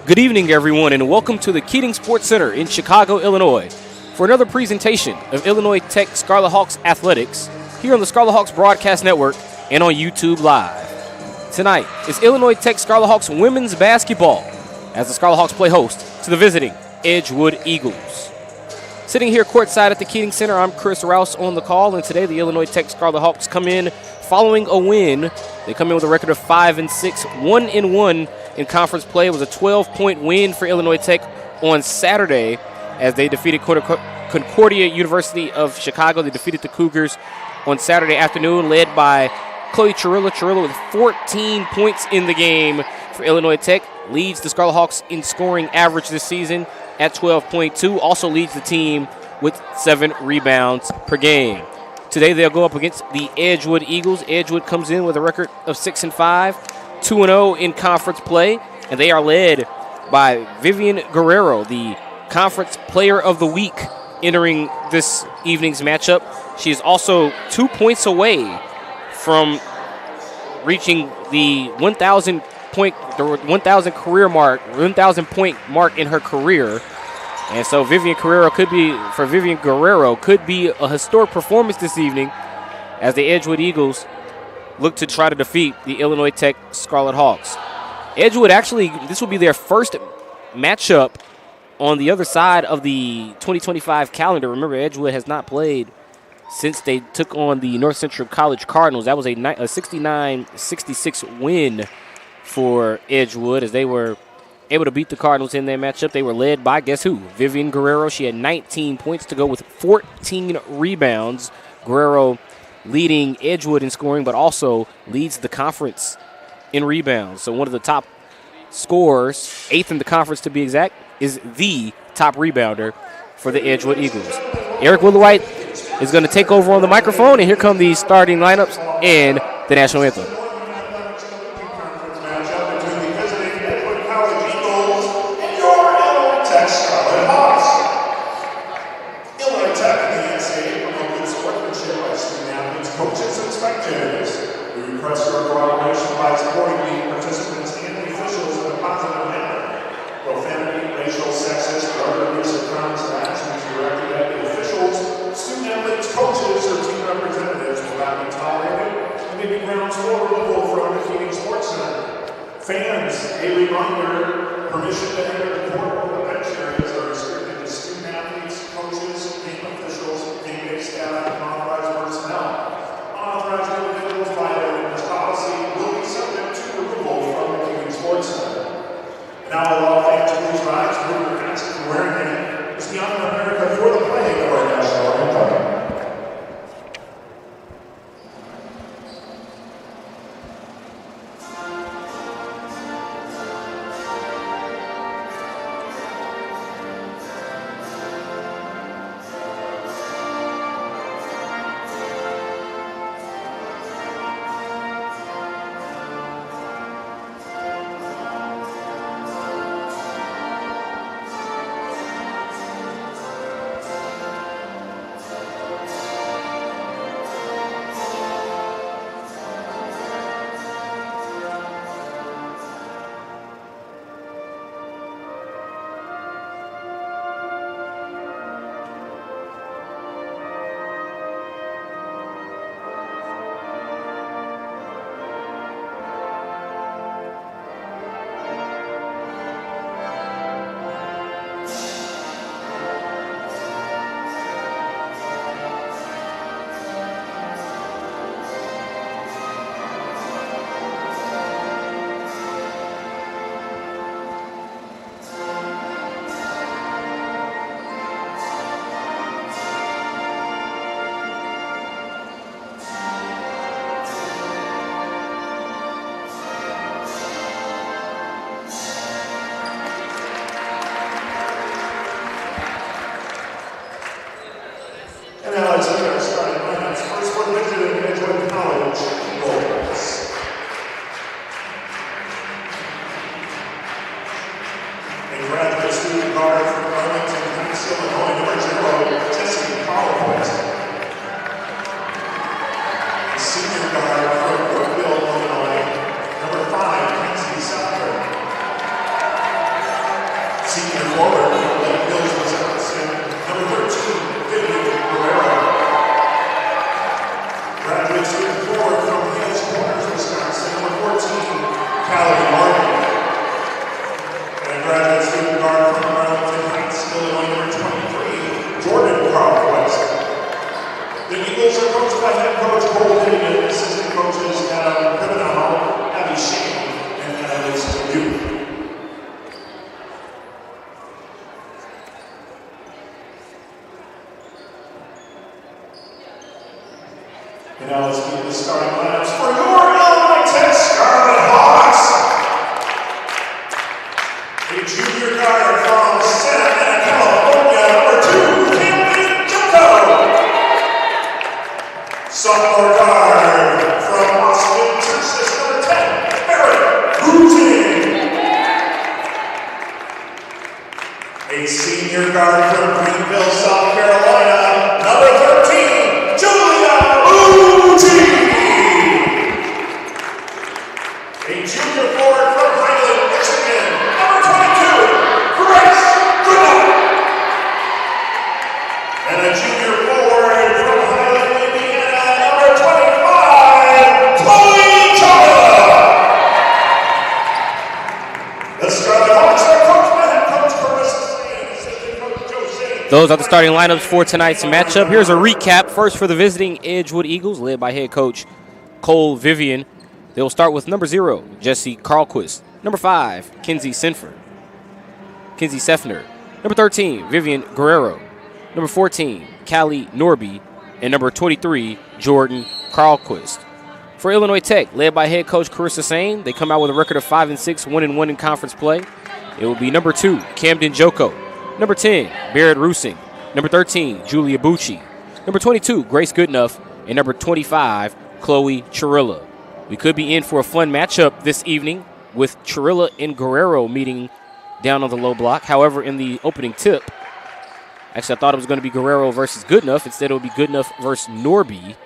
Good evening, everyone, and welcome to the Keating Sports Center in Chicago, Illinois, for another presentation of Illinois Tech Scarlet Hawks athletics here on the Scarlet Hawks Broadcast Network and on YouTube Live. Tonight is Illinois Tech Scarlet Hawks women's basketball as the Scarlet Hawks play host to the visiting Edgewood Eagles. Sitting here courtside at the Keating Center, I'm Chris Rouse on the call, and today the Illinois Tech Scarlet Hawks come in following a win. They come in with a record of 5-6, 1-1 in conference play. It was a 12-point win for Illinois Tech on Saturday as they defeated Concordia University of Chicago. They defeated the Cougars on Saturday afternoon, led by Chloe Chirilla. Chirilla with 14 points in the game for Illinois Tech. Leads the Scarlet Hawks in scoring average this season at 12.2. Also leads the team with 7 rebounds per game. Today they'll go up against the Edgewood Eagles. Edgewood comes in with a record of 6-5, 2-0 in conference play, and they are led by Vivian Guerrero, the Conference Player of the Week, entering this evening's matchup. She is also 2 points away from reaching the 1,000 career mark, 1,000 point mark in her career. And so Vivian Guerrero could be a historic performance this evening as the Edgewood Eagles look to try to defeat the Illinois Tech Scarlet Hawks. Edgewood this will be their first matchup on the other side of the 2025 calendar. Remember, Edgewood has not played since they took on the North Central College Cardinals. That was a 69-66 win for Edgewood as they were able to beat the Cardinals in their matchup. They were led by, guess who? Vivian Guerrero. She had 19 points to go with 14 rebounds. Guerrero leading Edgewood in scoring, but also leads the conference in rebounds. So one of the top scorers, 8th in the conference to be exact, is the top rebounder for the Edgewood Eagles. Eric Willowhite is going to take over on the microphone, and here come the starting lineups and the national anthem. Fans, a reminder, permission to enter the court or the bench areas are restricted to student athletes, coaches, game officials, game-based staff, and authorized personnel. Unauthorized individuals violating this policy will be subject to removal from the Keating Sports Center. Now, will all fans please rise for your hats and wearing them? It's the honor of America for the playing of our national anthem. Senior guard from Greenville, South Carolina, number 13, Julia Uchi. A junior forward from Highland, Michigan, number 22, Grace Goodall. And a junior forward from Highland, Indiana, number 25, Chloe Chava. The Scarlet Hawks are coached by head coach Carissa Sane, assistant coach Joe Sane. Those are the starting lineups for tonight's matchup. Here's a recap. First for the visiting Edgewood Eagles, led by head coach Cole Vivian. They'll start with number 0, Jesse Carlquist. Number 5, Kinsey Sefner. Number 13, Vivian Guerrero. Number 14, Callie Norby. And number 23, Jordan Carlquist. For Illinois Tech, led by head coach Carissa Sane, they come out with a record of 5-6, 1-1 in conference play. It will be number 2, Camden Joko. Number 10, Barrett Rusing. Number 13, Julia Bucci. Number 22, Grace Goodenough. And number 25, Chloe Chirilla. We could be in for a fun matchup this evening with Chirilla and Guerrero meeting down on the low block. However, in the opening tip, actually I thought it was going to be Guerrero versus Goodenough. Instead, it would be Goodenough versus Norby.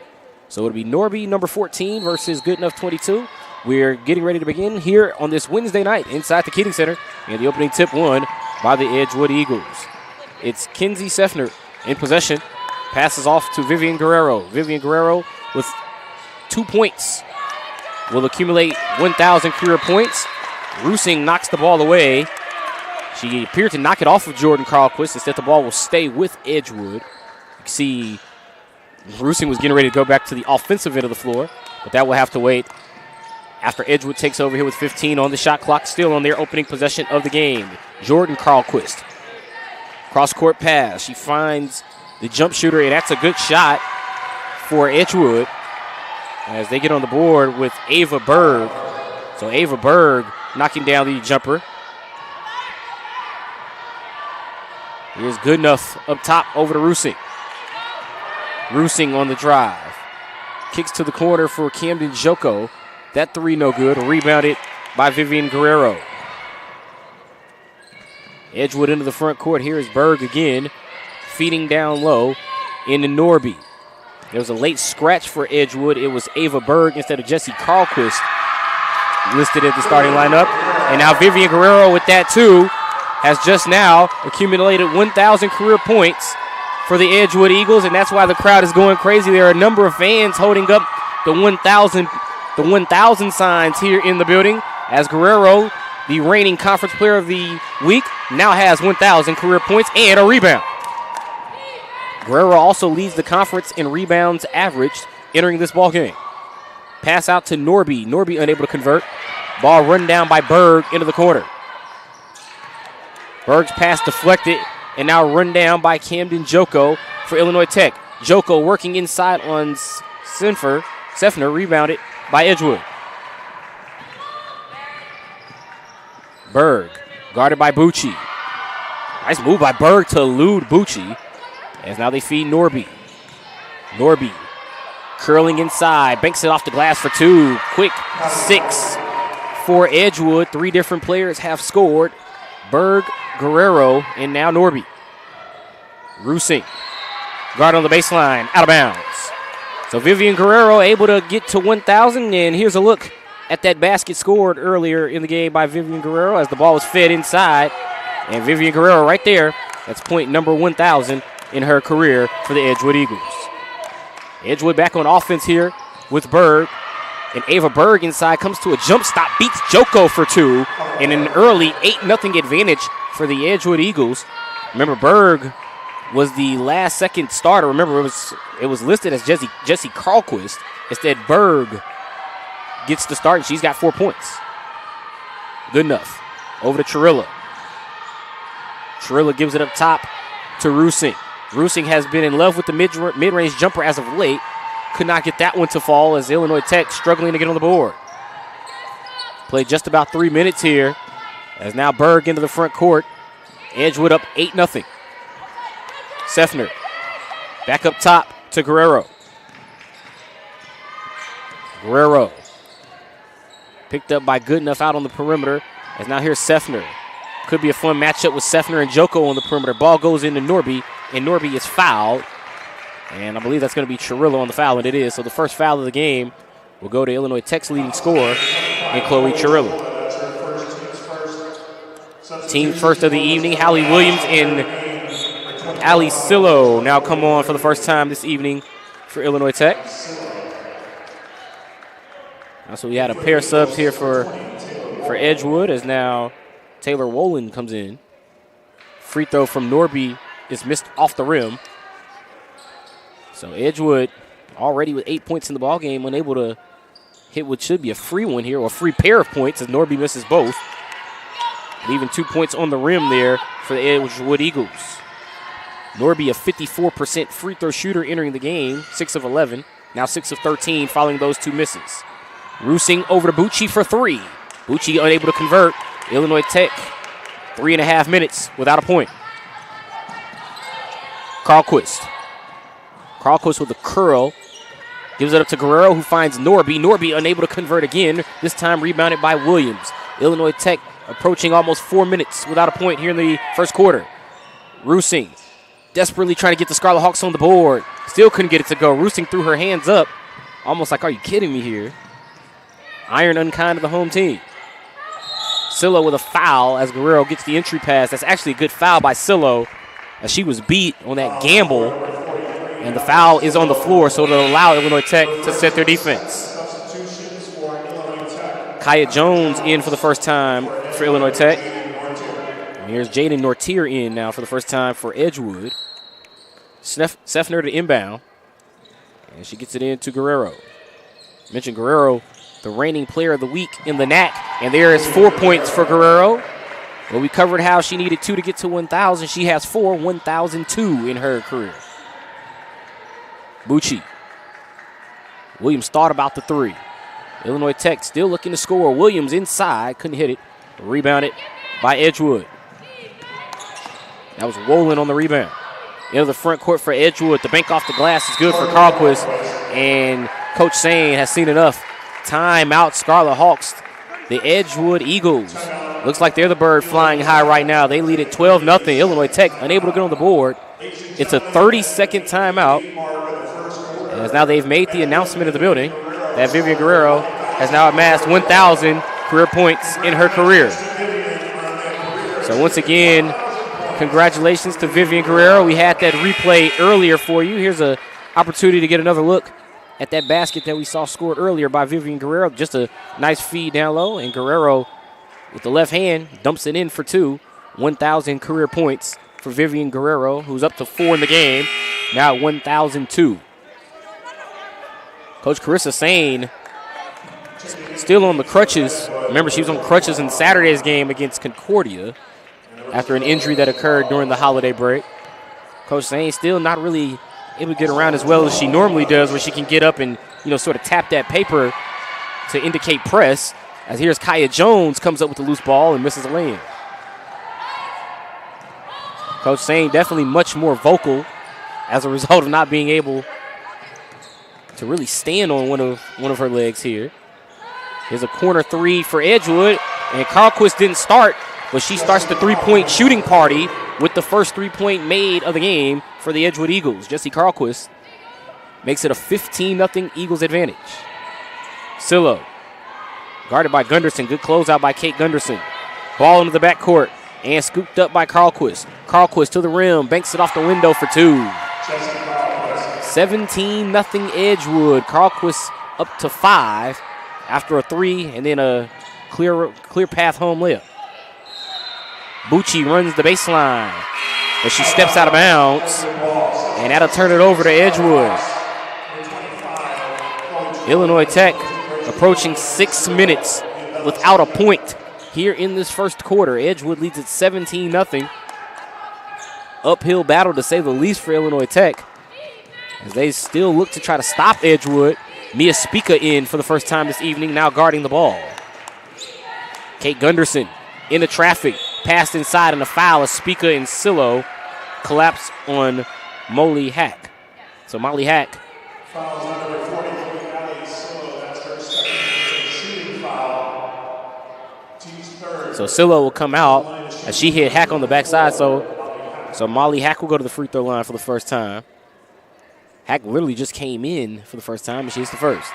So it would be Norby, number 14, versus Goodenough, 22. We're getting ready to begin here on this Wednesday night inside the Keating Center. And the opening tip won by the Edgewood Eagles. It's Kinsey Sefner in possession. Passes off to Vivian Guerrero. Vivian Guerrero with 2 points will accumulate 1,000 career points. Rusing knocks the ball away. She appeared to knock it off of Jordan Carlquist. Instead, the ball will stay with Edgewood. You can see Rusing was getting ready to go back to the offensive end of the floor, but that will have to wait after Edgewood takes over here with 15 on the shot clock, still on their opening possession of the game. Jordan Carlquist. Cross-court pass. She finds the jump shooter, and that's a good shot for Edgewood as they get on the board with Ava Berg. So Ava Berg knocking down the jumper. Here's Goodenough up top over to Rusing. Rusing on the drive. Kicks to the corner for Camden Joko. That three no good. Rebounded by Vivian Guerrero. Edgewood into the front court. Here is Berg again. Feeding down low into Norby. There was a late scratch for Edgewood. It was Ava Berg instead of Jesse Carlquist listed at the starting lineup. And now Vivian Guerrero with that too has just now accumulated 1,000 career points for the Edgewood Eagles, and that's why the crowd is going crazy. There are a number of fans holding up the 1,000 signs here in the building as Guerrero, the reigning conference player of the week, now has 1,000 career points and a rebound. Guerrero also leads the conference in rebounds averaged entering this ball game. Pass out to Norby. Norby unable to convert. Ball run down by Berg into the corner. Berg's pass deflected and now run down by Camden Joko for Illinois Tech. Joko working inside on Sefner, rebounded by Edgewood. Berg guarded by Bucci. Nice move by Berg to elude Bucci. As now they feed Norby. Norby curling inside. Banks it off the glass for 2. Quick 6 for Edgewood. 3 different players have scored. Berg, Guerrero, and now Norby. Rusing. Guard on the baseline. Out of bounds. So Vivian Guerrero able to get to 1,000. And here's a look at that basket scored earlier in the game by Vivian Guerrero as the ball was fed inside. And Vivian Guerrero right there. That's point number 1,000 in her career for the Edgewood Eagles. Edgewood back on offense here with Berg. And Ava Berg inside comes to a jump stop, beats Joko for 2. And an early 8-0 advantage for the Edgewood Eagles. Remember, Berg was the last second starter. Remember, it was listed as Jesse Carlquist. Instead, Berg gets the start, and she's got 4 points. Goodenough. Over to Chirilla. Chirilla gives it up top to Rusing. Rusing has been in love with the mid-range jumper as of late. Could not get that one to fall as Illinois Tech struggling to get on the board. Played just about 3 minutes here as now Berg into the front court. Edgewood up 8-0. Sefner back up top to Guerrero. Guerrero picked up by Goodenough out on the perimeter as now here's Sefner. Could be a fun matchup with Sefner and Joko on the perimeter. Ball goes into Norby, and Norby is fouled. And I believe that's going to be Chirillo on the foul, and it is. So the first foul of the game will go to Illinois Tech's leading scorer, and Chloe Chirillo. Team first of the evening, Hallie Williams and Ali Sillo now come on for the first time this evening for Illinois Tech. So we had a pair of subs here for Edgewood, as now Taylor Wolin comes in. Free throw from Norby is missed off the rim. So Edgewood already with 8 points in the ballgame, unable to hit what should be a free one here, or a free pair of points, as Norby misses both. Leaving 2 points on the rim there for the Edgewood Eagles. Norby, a 54% free throw shooter entering the game, 6 of 11, now 6 of 13 following those two misses. Rusing over to Bucci for three. Bucci unable to convert. Illinois Tech, 3.5 minutes without a point. Carlquist with a curl. Gives it up to Guerrero, who finds Norby. Norby unable to convert again, this time rebounded by Williams. Illinois Tech approaching almost 4 minutes without a point here in the first quarter. Rusing desperately trying to get the Scarlet Hawks on the board. Still couldn't get it to go. Rusing threw her hands up, almost like, are you kidding me here? Iron unkind to the home team. Sillo with a foul as Guerrero gets the entry pass. That's actually a good foul by Sillo, as she was beat on that gamble. And the foul is on the floor, so it'll allow Illinois Tech to set their defense. Kaya Jones in for the first time for Illinois Tech. And here's Jaden Nortier in now for the first time for Edgewood. Sefner to inbound. And she gets it in to Guerrero. Mentioned Guerrero, the reigning player of the week in the NAC. And there is 4 points for Guerrero. Well, we covered how she needed 2 to get to 1,000. She has 4, 1,002 in her career. Bucci. Williams thought about the three. Illinois Tech still looking to score. Williams inside, couldn't hit it. Rebounded by Edgewood. That was Wolin on the rebound. Into the front court for Edgewood. The bank off the glass is good for Carlquist. And Coach Sane has seen enough. Timeout, Scarlet Hawks. The Edgewood Eagles. Looks like they're the bird flying high right now. They lead at 12-0. Illinois Tech unable to get on the board. It's a 30-second timeout. As now they've made the announcement of the building that Vivian Guerrero has now amassed 1,000 career points in her career. So once again, congratulations to Vivian Guerrero. We had that replay earlier for you. Here's an opportunity to get another look at that basket that we saw scored earlier by Vivian Guerrero. Just a nice feed down low, and Guerrero with the left hand dumps it in for 2. 1,000 career points for Vivian Guerrero, who's up to 4 in the game, now at 1,002. Coach Carissa Sane still on the crutches. Remember, she was on crutches in Saturday's game against Concordia after an injury that occurred during the holiday break. Coach Sane still not really able to get around as well as she normally does, where she can get up and, sort of tap that paper to indicate press. As here's Kaya Jones comes up with the loose ball and misses a lane. Coach Sane definitely much more vocal as a result of not being able to really stand on one of her legs here. Here's a corner three for Edgewood, and Carlquist didn't start, but she starts the three-point shooting party with the first three-point made of the game for the Edgewood Eagles. Jesse Carlquist makes it a 15-0 Eagles advantage. Sillo, guarded by Gunderson. Good closeout by Kate Gunderson. Ball into the backcourt and scooped up by Carlquist. Carlquist to the rim, banks it off the window for 2. 17-0 Edgewood. Carlquist up to 5 after a 3 and then a clear path home layup. Bucci runs the baseline, but she steps out of bounds, and that'll turn it over to Edgewood. Illinois Tech approaching 6 minutes without a point here in this first quarter. Edgewood leads at 17-0. Uphill battle, to say the least, for Illinois Tech, as they still look to try to stop Edgewood. Mia Spica in for the first time this evening, now guarding the ball. Kate Gunderson into traffic, passed inside, and a foul as Spica and Sillo collapse on Molly Hack. So Molly Hack So Silla will come out as she hit Hack on the backside. So Molly Hack will go to the free throw line for the first time. Hack literally just came in for the first time, and she's the first.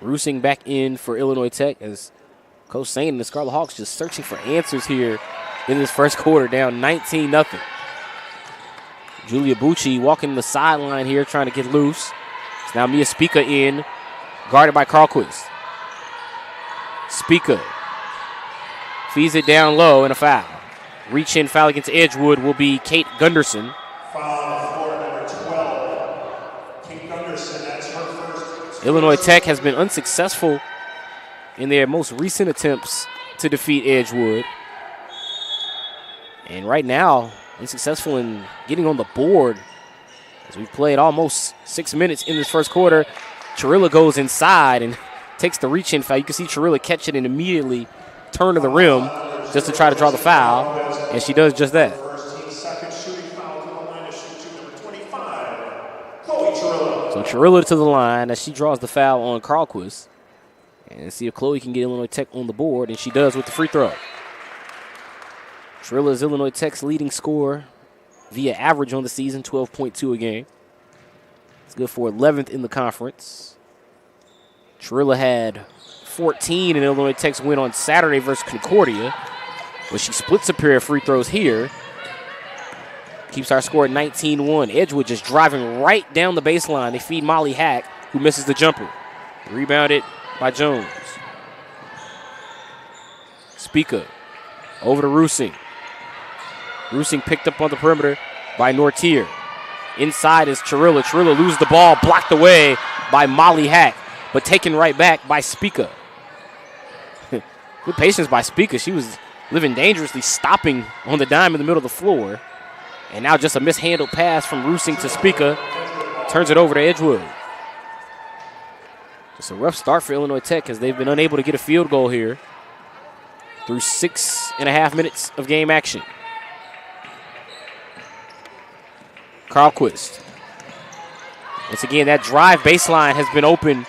Rusing back in for Illinois Tech as Coach saying the Scarlet Hawks just searching for answers here in this first quarter, down 19-0. Julia Bucci walking the sideline here, trying to get loose. It's now Mia Spica in, guarded by Carlquist. Spica feeds it down low and a foul. Reach-in foul against Edgewood will be Kate Gunderson. Foul on number 12. Kate Gunderson, that's her first. Illinois Tech has been unsuccessful in their most recent attempts to defeat Edgewood. And right now, unsuccessful in getting on the board as we've played almost 6 minutes in this first quarter. Chirilla goes inside and takes the reach-in foul. You can see Chirilla catch it and immediately turn to the rim just to try to draw the foul, and she does just that. So Chirilla to the line as she draws the foul on Carlquist. And see if Chloe can get Illinois Tech on the board, and she does with the free throw. Chirilla is Illinois Tech's leading scorer via average on the season, 12.2 a game. It's good for 11th in the conference. Chirilla had 14 in Illinois Tech's win on Saturday versus Concordia, but she splits a pair of free throws here. Keeps our score at 19-1. Edgewood just driving right down the baseline. They feed Molly Hack, who misses the jumper. Rebounded by Jones. Spica over to Rusing. Rusing picked up on the perimeter by Nortier. Inside is Chirilla. Chirilla loses the ball, blocked away by Molly Hack, but taken right back by Spica. Good patience by Spica. She was living dangerously, stopping on the dime in the middle of the floor. And now just a mishandled pass from Rusing to Spica. Turns it over to Edgewood. It's a rough start for Illinois Tech as they've been unable to get a field goal here through 6.5 minutes of game action. Carlquist. Once again, that drive baseline has been open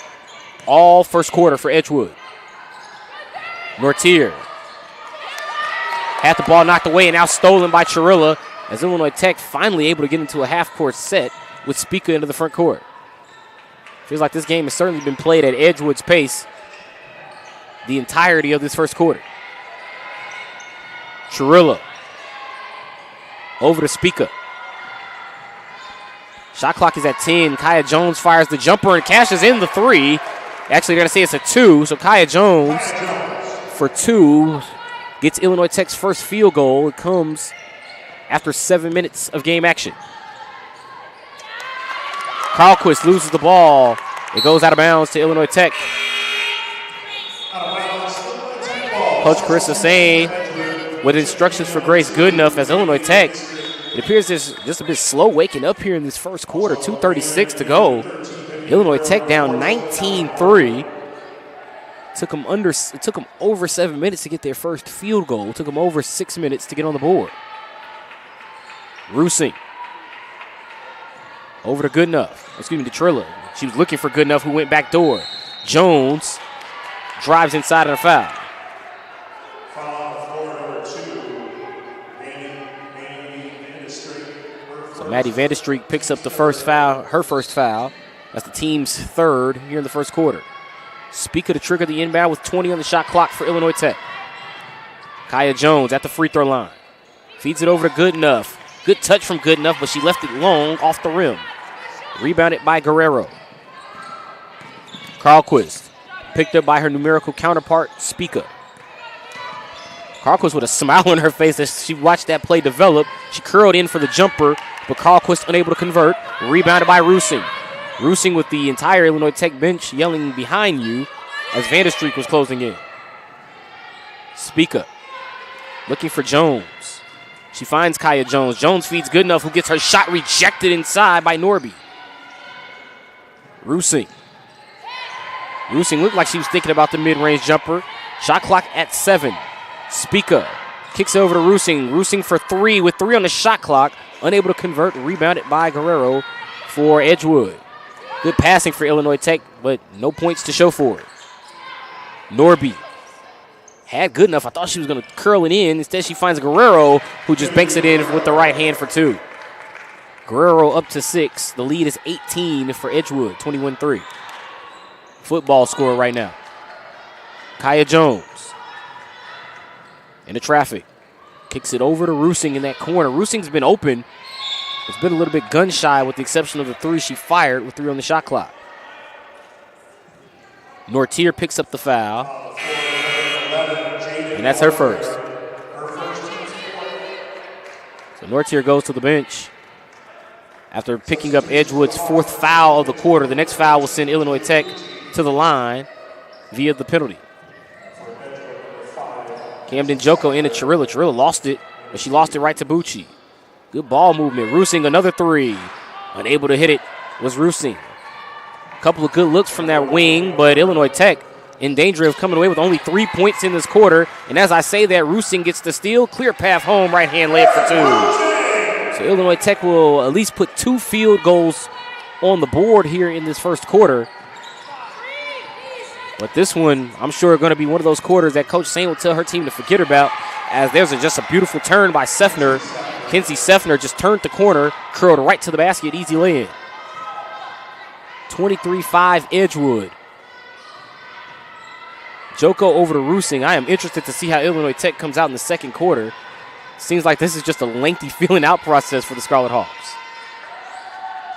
all first quarter for Edgewood. Nortier had the ball knocked away and now stolen by Chirilla as Illinois Tech finally able to get into a half-court set with Spica into the front court. Feels like this game has certainly been played at Edgewood's pace the entirety of this first quarter. Chirilla over to Spica. Shot clock is at 10. Kaya Jones fires the jumper and cashes in the three. Actually, they're going to say it's a two, so Kaya Jones for two gets Illinois Tech's first field goal. It comes after 7 minutes of game action. Carlquist loses the ball. It goes out of bounds to Illinois Tech. Coach Carissa saying with instructions for Grace Goodenough as Illinois Tech, it appears there's just a bit slow waking up here in this first quarter. 2:36 to go. Illinois Tech down 19-3. It took them over 7 minutes to get their first field goal. It took them over 6 minutes to get on the board. Rusing over to Goodenough. Excuse me, to Trilla. She was looking for Goodenough, who went back door. Jones drives inside of the foul. So Maddie Vandestreek picks up the first foul, her first foul. That's the team's third here in the first quarter. Spica to trigger the inbound with 20 on the shot clock for Illinois Tech. Kaya Jones at the free throw line. Feeds it over to Goodenough. Good touch from Goodenough, but she left it long off the rim. Rebounded by Guerrero. Carlquist picked up by her numerical counterpart, Spica. Carlquist with a smile on her face as she watched that play develop. She curled in for the jumper, but Carlquist unable to convert. Rebounded by Rusing. Rusing with the entire Illinois Tech bench yelling behind you as Vandestreek was closing in. Spica looking for Jones. She finds Kaya Jones. Jones feeds Goodenough, who gets her shot rejected inside by Norby. Rusing. Rusing looked like she was thinking about the mid-range jumper. Shot clock at 7. Spica kicks over to Rusing. Rusing for 3 with 3 on the shot clock. Unable to convert. Rebounded by Guerrero for Edgewood. Good passing for Illinois Tech, but no points to show for it. Norby had good enough. I thought she was going to curl it in. Instead, she finds Guerrero, who just banks it in with the right hand for 2. Guerrero up to 6. The lead is 18 for Edgewood, 21-3. Football score right now. Kaya Jones into traffic. Kicks it over to Rusing in that corner. Rusing's been open. It's been a little bit gun shy with the exception of the 3 she fired with 3 on the shot clock. Nortier picks up the foul. And that's her first. So Nortier goes to the bench. After picking up Edgewood's 4th foul of the quarter, the next foul will send Illinois Tech to the line via the penalty. Camden Joko into Chirilla. Chirilla lost it, but she lost it right to Bucci. Good ball movement. Rusing another 3. Unable to hit it was Rusing. A couple of good looks from that wing, but Illinois Tech in danger of coming away with only 3 points in this quarter. And as I say that, Rusing gets the steal. Clear path home, right hand layup for 2. So Illinois Tech will at least put 2 field goals on the board here in this first quarter. But this one, I'm sure, going to be one of those quarters that Coach Sain will tell her team to forget about, as there's just a beautiful turn by Seffner. Kenzie Seffner just turned the corner, curled right to the basket, easy lay-in. 23-5 Edgewood. Joko over to Rusing. I am interested to see how Illinois Tech comes out in the second quarter. Seems like this is just a lengthy filling out process for the Scarlet Hawks.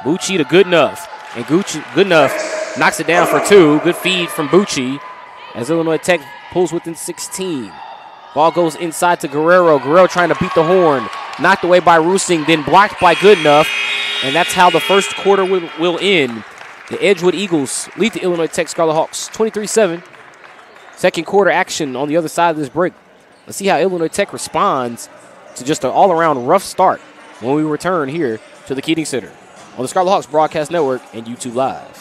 Bucci to good enough. And good enough knocks it down for 2. Good feed from Bucci as Illinois Tech pulls within 16. Ball goes inside to Guerrero. Guerrero trying to beat the horn. Knocked away by Rusing, then blocked by good enough. And that's how the first quarter will end. The Edgewood Eagles lead the Illinois Tech Scarlet Hawks 23-7. Second quarter action on the other side of this break. Let's see how Illinois Tech responds to just an all-around rough start when we return here to the Keating Center on the Scarlet Hawks Broadcast Network and YouTube Live.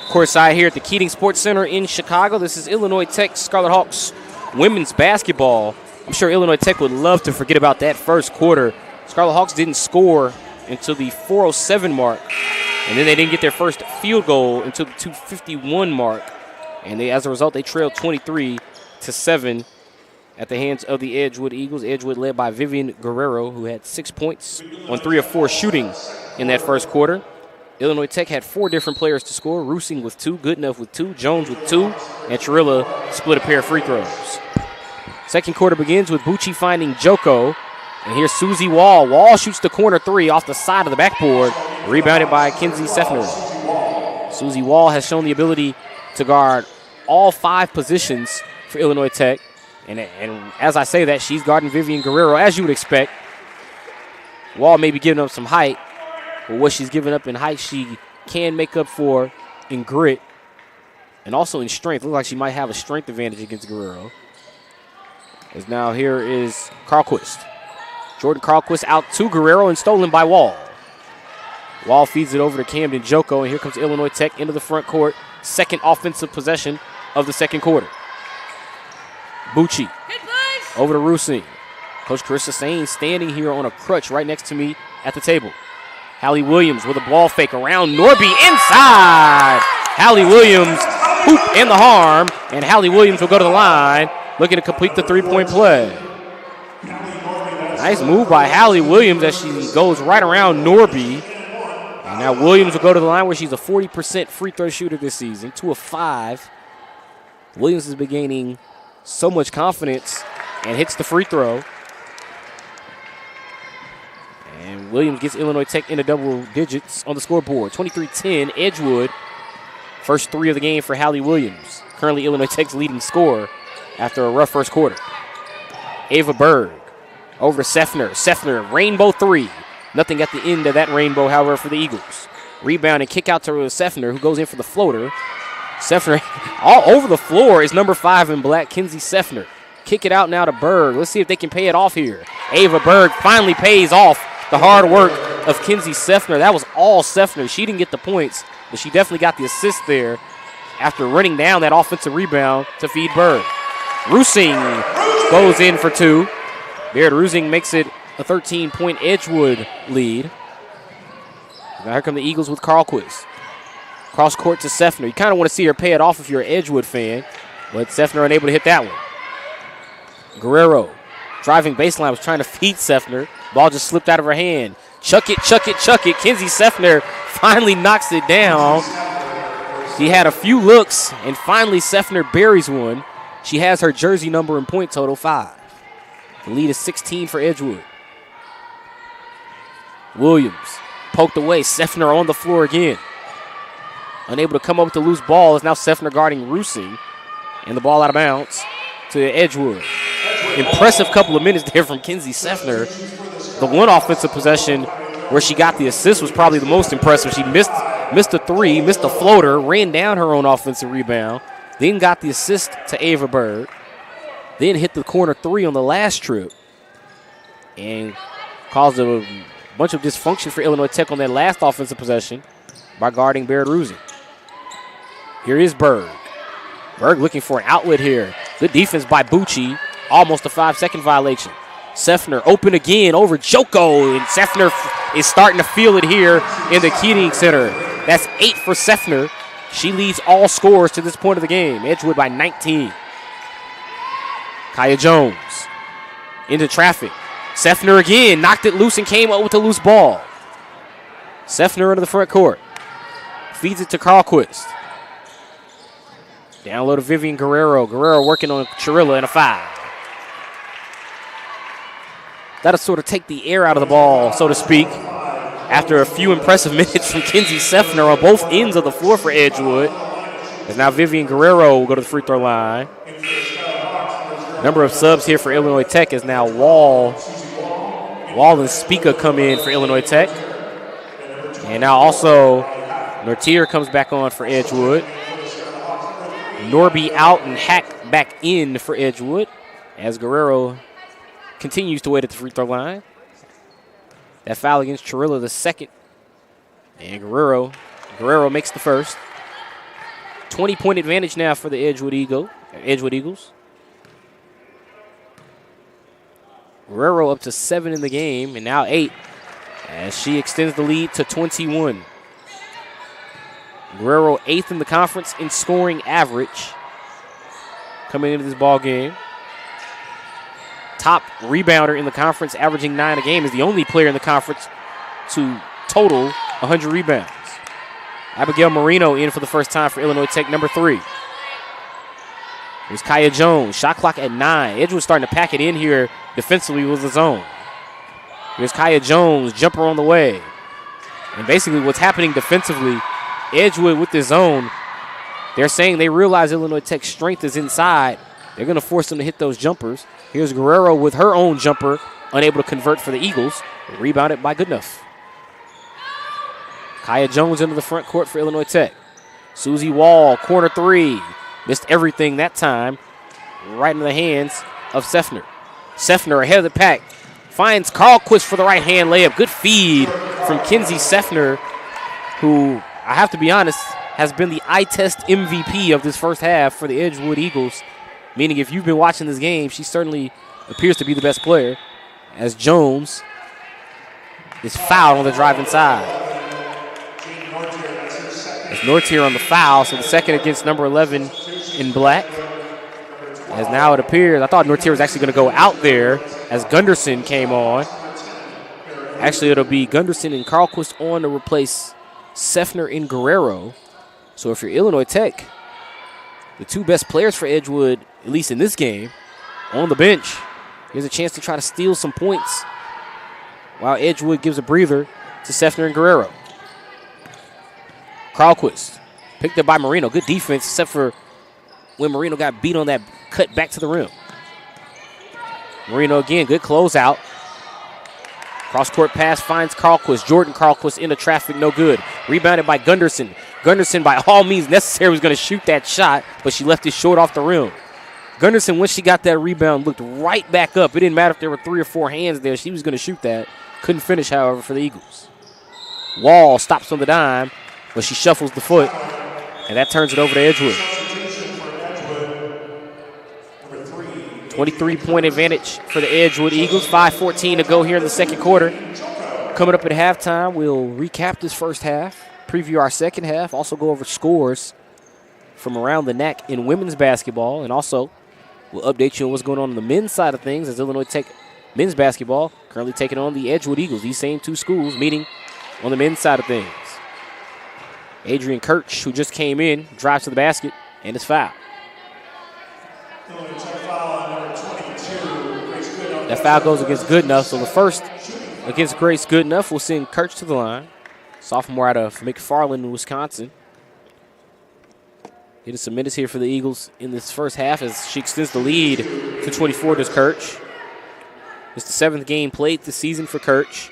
Courtside here at the Keating Sports Center in Chicago. This is Illinois Tech Scarlet Hawks women's basketball. I'm sure Illinois Tech would love to forget about that first quarter. Scarlet Hawks didn't score until the 4:07 mark, and then they didn't get their first field goal until the 2:51 mark. And as a result, they trailed 23-7 at the hands of the Edgewood Eagles. Edgewood led by Vivian Guerrero, who had 6 points on 3 of 4 shooting in that first quarter. Illinois Tech had 4 different players to score. Rusing with 2, Goodenough with 2, Jones with 2, and Chirilla split a pair of free throws. Second quarter begins with Bucci finding Joko. And here's Susie Wall. Wall shoots the corner 3 off the side of the backboard, rebounded by Kenzie Seffner. Susie Wall has shown the ability to guard all 5 positions for Illinois Tech. And as I say that, she's guarding Vivian Guerrero, as you would expect. Wall may be giving up some height, but what she's giving up in height, she can make up for in grit and also in strength. Looks like she might have a strength advantage against Guerrero. As now here is Carlquist. Jordan Carlquist out to Guerrero and stolen by Wall. Wall feeds it over to Camden Joko, and here comes Illinois Tech into the front court. Second offensive possession of the second quarter. Bucci over to Rusing. Coach Carissa Sain standing here on a crutch right next to me at the table. Hallie Williams with a ball fake around Norby inside. Hallie Williams hoop in the harm, and Hallie Williams will go to the line looking to complete the 3-point play. Nice move by Hallie Williams as she goes right around Norby And now Williams will go to the line where she's a 40% free throw shooter this season, 2 of 5. Williams has been gaining so much confidence and hits the free throw. And Williams gets Illinois Tech into double digits on the scoreboard. 23-10, Edgewood. First 3 of the game for Hallie Williams. Currently Illinois Tech's leading scorer after a rough first quarter. Ava Berg over to Seffner. Seffner, rainbow 3. Nothing at the end of that rainbow, however, for the Eagles. Rebound and kick out to Seffner, who goes in for the floater. Seffner, all over the floor is number 5 in black, Kinsey Seffner. Kick it out now to Berg. Let's see if they can pay it off here. Ava Berg finally pays off the hard work of Kinsey Seffner. That was all Seffner. She didn't get the points, but she definitely got the assist there after running down that offensive rebound to feed Berg. Rusing goes in for 2. Baird Rusing makes it a 13-point Edgewood lead. Now here come the Eagles with Carlquist. Cross court to Seffner. You kind of want to see her pay it off if you're an Edgewood fan, but Seffner unable to hit that one. Guerrero driving baseline was trying to feed Seffner. Ball just slipped out of her hand. Chuck it, chuck it, chuck it. Kinsey Seffner finally knocks it down. She had a few looks, and finally Seffner buries one. She has her jersey number and point total 5. The lead is 16 for Edgewood. Williams poked away. Seffner on the floor again. Unable to come up with the loose ball is now Seffner guarding Rusing. And the ball out of bounds to Edgewood. Impressive couple of minutes there from Kinsey Seffner. The one offensive possession where she got the assist was probably the most impressive. She missed a 3, missed a floater, ran down her own offensive rebound, then got the assist to Ava Berg, then hit the corner 3 on the last trip and caused a bunch of dysfunction for Illinois Tech on that last offensive possession by guarding Baird Rusing. Here is Berg. Berg looking for an outlet here. Good defense by Bucci. Almost a 5-second violation. Seffner open again over Joko, and Seffner is starting to feel it here in the Keating Center. That's 8 for Seffner. She leads all scorers to this point of the game. Edgewood by 19. Kaya Jones into traffic. Seffner again knocked it loose and came up with a loose ball. Seffner into the front court. Feeds it to Carlquist. Down low to Vivian Guerrero. Guerrero working on Chirilla and a foul. That'll sort of take the air out of the ball, so to speak, after a few impressive minutes from Kinsey Seffner on both ends of the floor for Edgewood. As now Vivian Guerrero will go to the free throw line. Number of subs here for Illinois Tech is now Wall and Spica come in for Illinois Tech. And now also Nortier comes back on for Edgewood. Norby out and Hack back in for Edgewood as Guerrero continues to wait at the free throw line. That foul against Chirilla, the second. And Guerrero makes the first. 20-point advantage now for the Edgewood Eagles. Guerrero up to 7 in the game, and now 8 as she extends the lead to 21. Guerrero 8th in the conference in scoring average coming into this ball game. Top rebounder in the conference, averaging 9 a game, is the only player in the conference to total 100 rebounds. Abigail Marino in for the first time for Illinois Tech, number 3. Here's Kaya Jones, shot clock at 9. Edgewood starting to pack it in here defensively with the zone. Here's Kaya Jones, jumper on the way. And basically what's happening defensively, Edgewood with the zone, they're saying they realize Illinois Tech's strength is inside. They're going to force them to hit those jumpers. Here's Guerrero with her own jumper, unable to convert for the Eagles. Rebounded by Goodenough. Kaya Jones into the front court for Illinois Tech. Susie Wall, corner 3. Missed everything that time. Right into the hands of Seffner. Seffner ahead of the pack. Finds Carlquist for the right-hand layup. Good feed from Kinsey Seffner, who, I have to be honest, has been the eye test MVP of this first half for the Edgewood Eagles. Meaning if you've been watching this game, she certainly appears to be the best player, as Jones is fouled on the driving side. As Nortier on the foul, so the second against number 11 in black. As now it appears, I thought Nortier was actually going to go out there as Gunderson came on. Actually, it'll be Gunderson and Carlquist on to replace Seffner and Guerrero. So if you're Illinois Tech, the two best players for Edgewood, at least in this game, on the bench. Here's a chance to try to steal some points while Edgewood gives a breather to Seffner and Guerrero. Carlquist picked up by Marino. Good defense, except for when Marino got beat on that cut back to the rim. Marino again, good closeout. Cross-court pass finds Carlquist. Jordan Carlquist into traffic, no good. Rebounded by Gunderson. Gunderson, by all means necessary, was going to shoot that shot, but she left it short off the rim. Gunderson, once she got that rebound, looked right back up. It didn't matter if there were 3 or 4 hands there. She was going to shoot that. Couldn't finish, however, for the Eagles. Wall stops on the dime, but she shuffles the foot, and that turns it over to Edgewood. 23-point advantage for the Edgewood Eagles. 5:14 to go here in the second quarter. Coming up at halftime, we'll recap this first half, preview our second half, also go over scores from around the NAC in women's basketball, and also we'll update you on what's going on the men's side of things as Illinois Tech men's basketball currently taking on the Edgewood Eagles. These same two schools meeting on the men's side of things. Adrian Kirch, who just came in, drives to the basket and is fouled. That foul goes against Goodenough, so the first against Grace Goodenough will send Kirch to the line. Sophomore out of McFarland, Wisconsin. Getting some minutes here for the Eagles in this first half as she extends the lead to 24 to Kirch. It's the 7th game played this season for Kirch.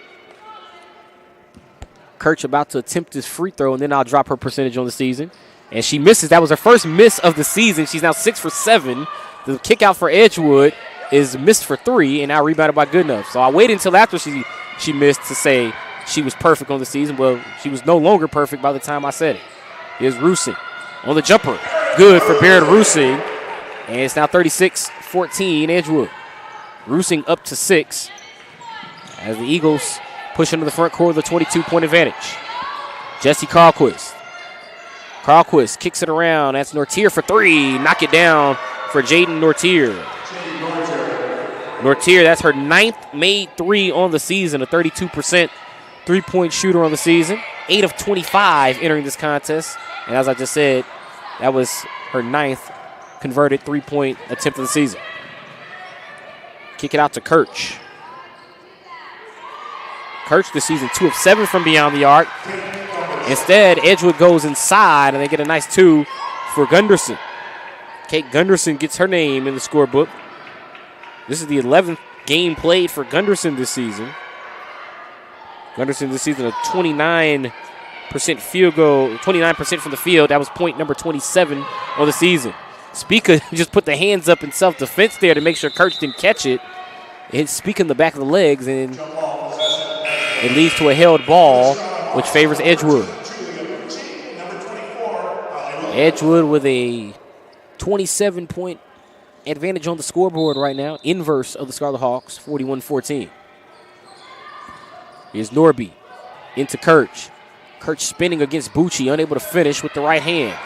Kirch about to attempt his free throw, and then I'll drop her percentage on the season. And she misses. That was her first miss of the season. She's now 6 for 7. The kick out for Edgewood is missed for 3 and now rebounded by Goodenough. So I waited until after she missed to say she was perfect on the season. Well, she was no longer perfect by the time I said it. Here's Rusing on the jumper. Good for Barrett Rusing. And it's now 36-14 Edgewood. Rusing up to 6 as the Eagles push into the front court with a 22-point advantage. Jesse Carlquist. Carlquist kicks it around. That's Nortier for 3. Knock it down for Jaden Nortier. Nortier, that's her 9th made 3 on the season, a 32% three-point shooter on the season. 8 of 25 entering this contest. And as I just said, that was her 9th converted three-point attempt of the season. Kick it out to Kirch. Kirch this season 2 of 7 from beyond the arc. Instead, Edgewood goes inside, and they get a nice 2 for Gunderson. Kate Gunderson gets her name in the scorebook. This is the 11th game played for Gunderson this season. Gunderson this season a 29% field goal, 29% from the field. That was point number 27 on the season. Spica just put the hands up in self-defense there to make sure Kirch didn't catch it. It hit Spica in the back of the legs, and it leads to a held ball, which favors Edgewood. Edgewood with a 27-point advantage on the scoreboard right now, inverse of the Scarlet Hawks, 41-14. Here's Norby into Kirch. Kirch spinning against Bucci, unable to finish with the right hand.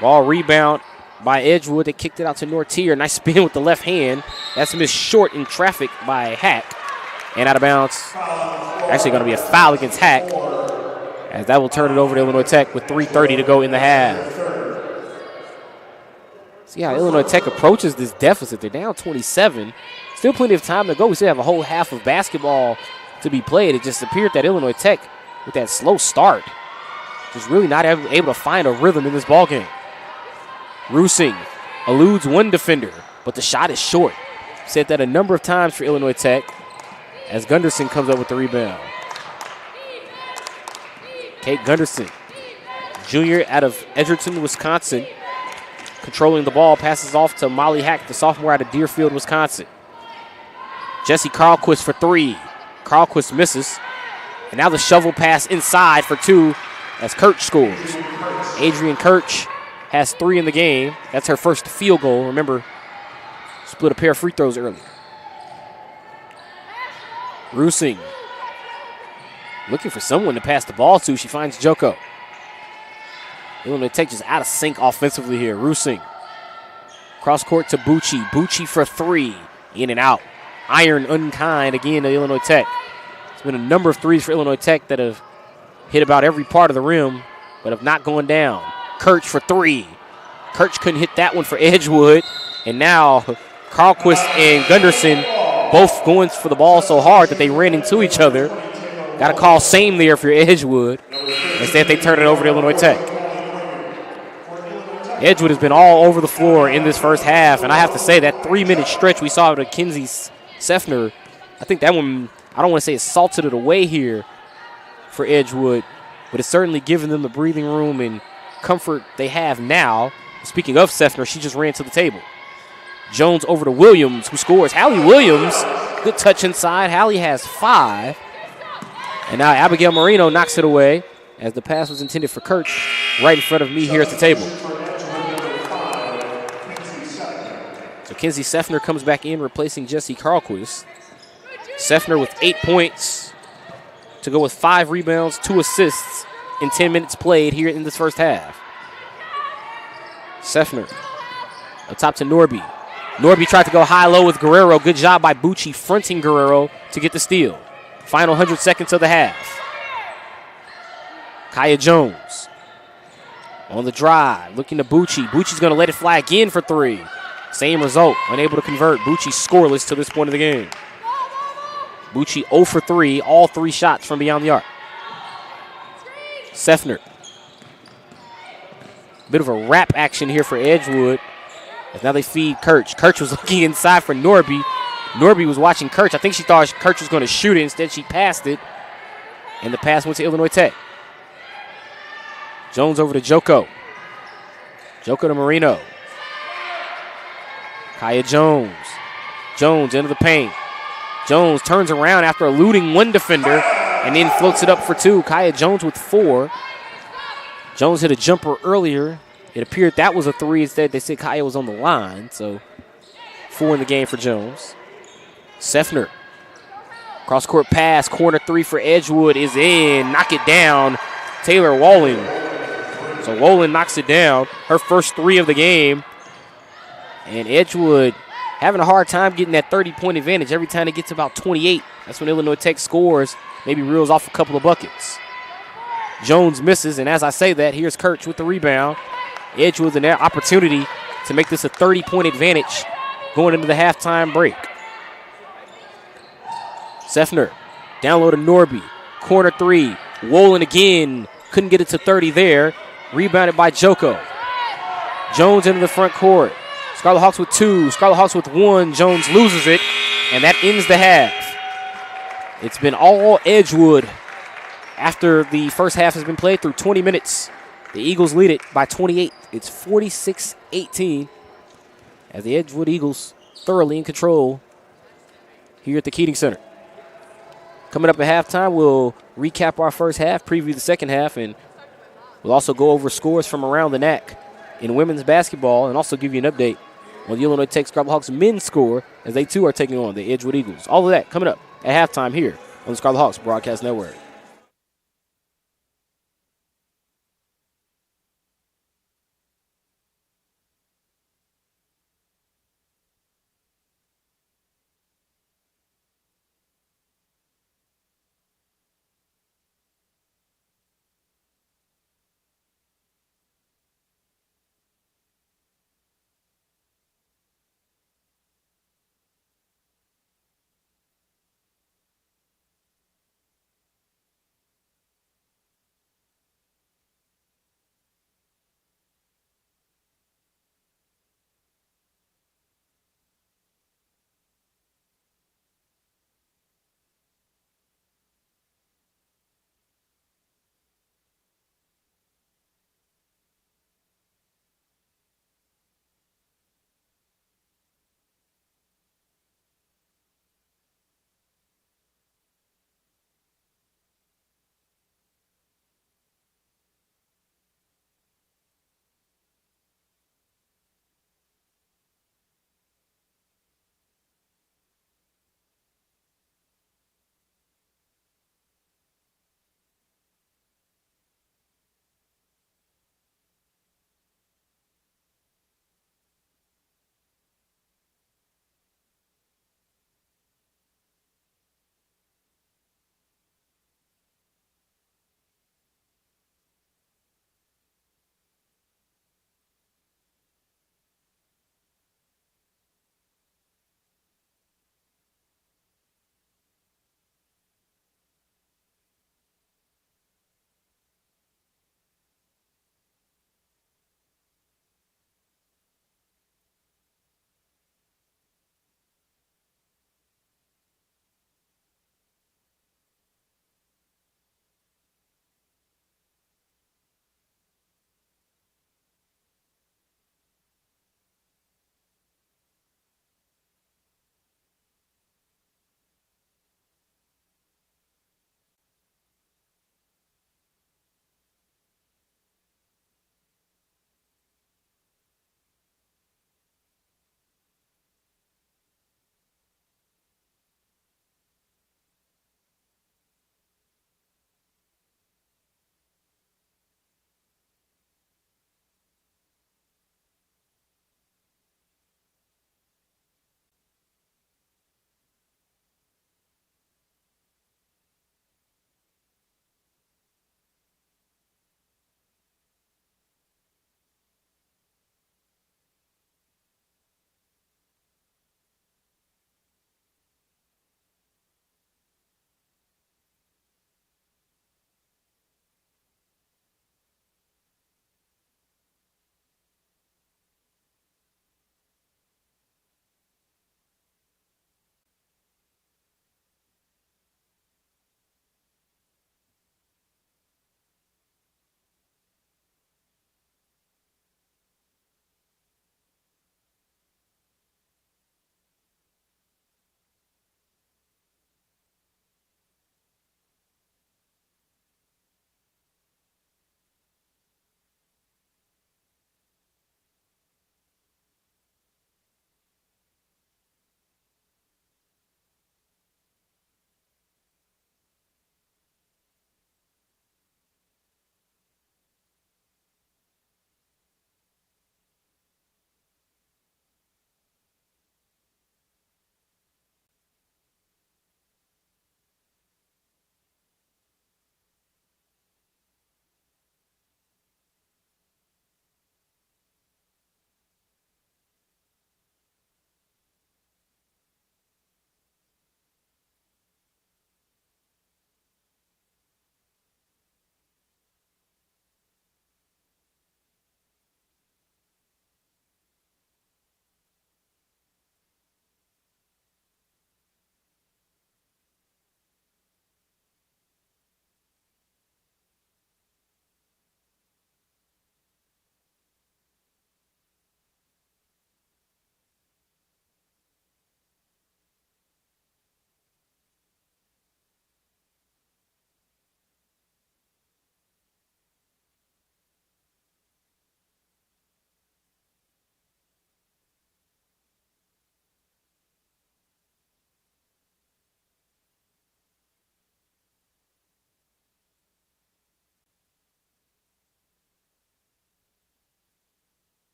Ball rebound by Edgewood. They kicked it out to Nortier. Nice spin with the left hand. That's missed short in traffic by Hack. And out of bounds. Actually going to be a foul against Hack, as that will turn it over to Illinois Tech with 3:30 to go in the half. See how Illinois Tech approaches this deficit. They're down 27. Still plenty of time to go. We still have a whole half of basketball to be played. It just appeared that Illinois Tech, with that slow start, just really not able to find a rhythm in this ballgame. Rusing eludes one defender, but the shot is short. Said that a number of times for Illinois Tech as Gunderson comes up with the rebound. Kate Gunderson, junior out of Edgerton, Wisconsin, controlling the ball, passes off to Molly Hack, the sophomore out of Deerfield, Wisconsin. Jesse Carlquist for 3. Carlquist misses. And now the shovel pass inside for 2 as Kirch scores. Adrian Kirch has 3 in the game. That's her first field goal. Remember, split a pair of free throws earlier. Rusing looking for someone to pass the ball to. She finds Joko. Illinois Tech just out of sync offensively here. Rusing. Cross court to Bucci. Bucci for 3. In and out. Iron unkind again to Illinois Tech. It's been a number of threes for Illinois Tech that have hit about every part of the rim, but have not gone down. Kirch for three. Kirch couldn't hit that one for Edgewood. And now Carlquist and Gunderson both going for the ball so hard that they ran into each other. Got to call same there for Edgewood. Instead, they turn it over to Illinois Tech. Edgewood has been all over the floor in this first half, and I have to say that 3-minute stretch we saw to Kinsey Seffner, I think that one, I don't want to say it salted it away here for Edgewood, but it's certainly given them the breathing room and comfort they have now. Speaking of Seffner, she just ran to the table. Jones over to Williams, who scores. Hallie Williams, good touch inside. Hallie has 5. And now Abigail Marino knocks it away as the pass was intended for Kirch right in front of me here at the table. So Kinsey Seffner comes back in, replacing Jesse Carlquist. Seffner with 8 points to go with 5 rebounds, 2 assists in 10 minutes played here in this first half. Seffner up top to Norby. Norby tried to go high-low with Guerrero. Good job by Bucci fronting Guerrero to get the steal. Final 100 seconds of the half. Kaya Jones on the drive, looking to Bucci. Bucci's going to let it fly again for 3. Same result, unable to convert. Bucci scoreless to this point of the game. Bucci 0 for 3, all 3 shots from beyond the arc. Seffner. Bit of a wrap action here for Edgewood. As now they feed Kirch. Kirch was looking inside for Norby. Norby was watching Kirch. I think she thought Kirch was going to shoot it. Instead, she passed it. And the pass went to Illinois Tech. Jones over to Joko. Joko to Marino. Kaya Jones. Jones into the paint. Jones turns around after eluding one defender and then floats it up for 2. Kaya Jones with 4. Jones hit a jumper earlier. It appeared that was a 3. Instead, they said Kaya was on the line. So 4 in the game for Jones. Seffner. Cross-court pass. Corner 3 for Edgewood is in. Knock it down. Taylor Walling. So Walling knocks it down. Her first 3 of the game. And Edgewood having a hard time getting that 30-point advantage. Every time it gets about 28, that's when Illinois Tech scores, maybe reels off a couple of buckets. Jones misses, and as I say that, here's Kirch with the rebound. Edgewood's an opportunity to make this a 30-point advantage going into the halftime break. Seffner down low to Norby. Corner 3. Wolin again. Couldn't get it to 30 there. Rebounded by Joko. Jones into the front court. Scarlet Hawks with 2. Scarlet Hawks with 1. Jones loses it, and that ends the half. It's been all Edgewood after the first half has been played through 20 minutes. The Eagles lead it by 28. It's 46-18 as the Edgewood Eagles thoroughly in control here at the Keating Center. Coming up at halftime, we'll recap our first half, preview the second half, and we'll also go over scores from around the NAC in women's basketball and also give you an update on the Illinois Tech Scarlet Hawks men's score as they too are taking on the Edgewood Eagles. All of that coming up at halftime here on the Scarlet Hawks Broadcast Network.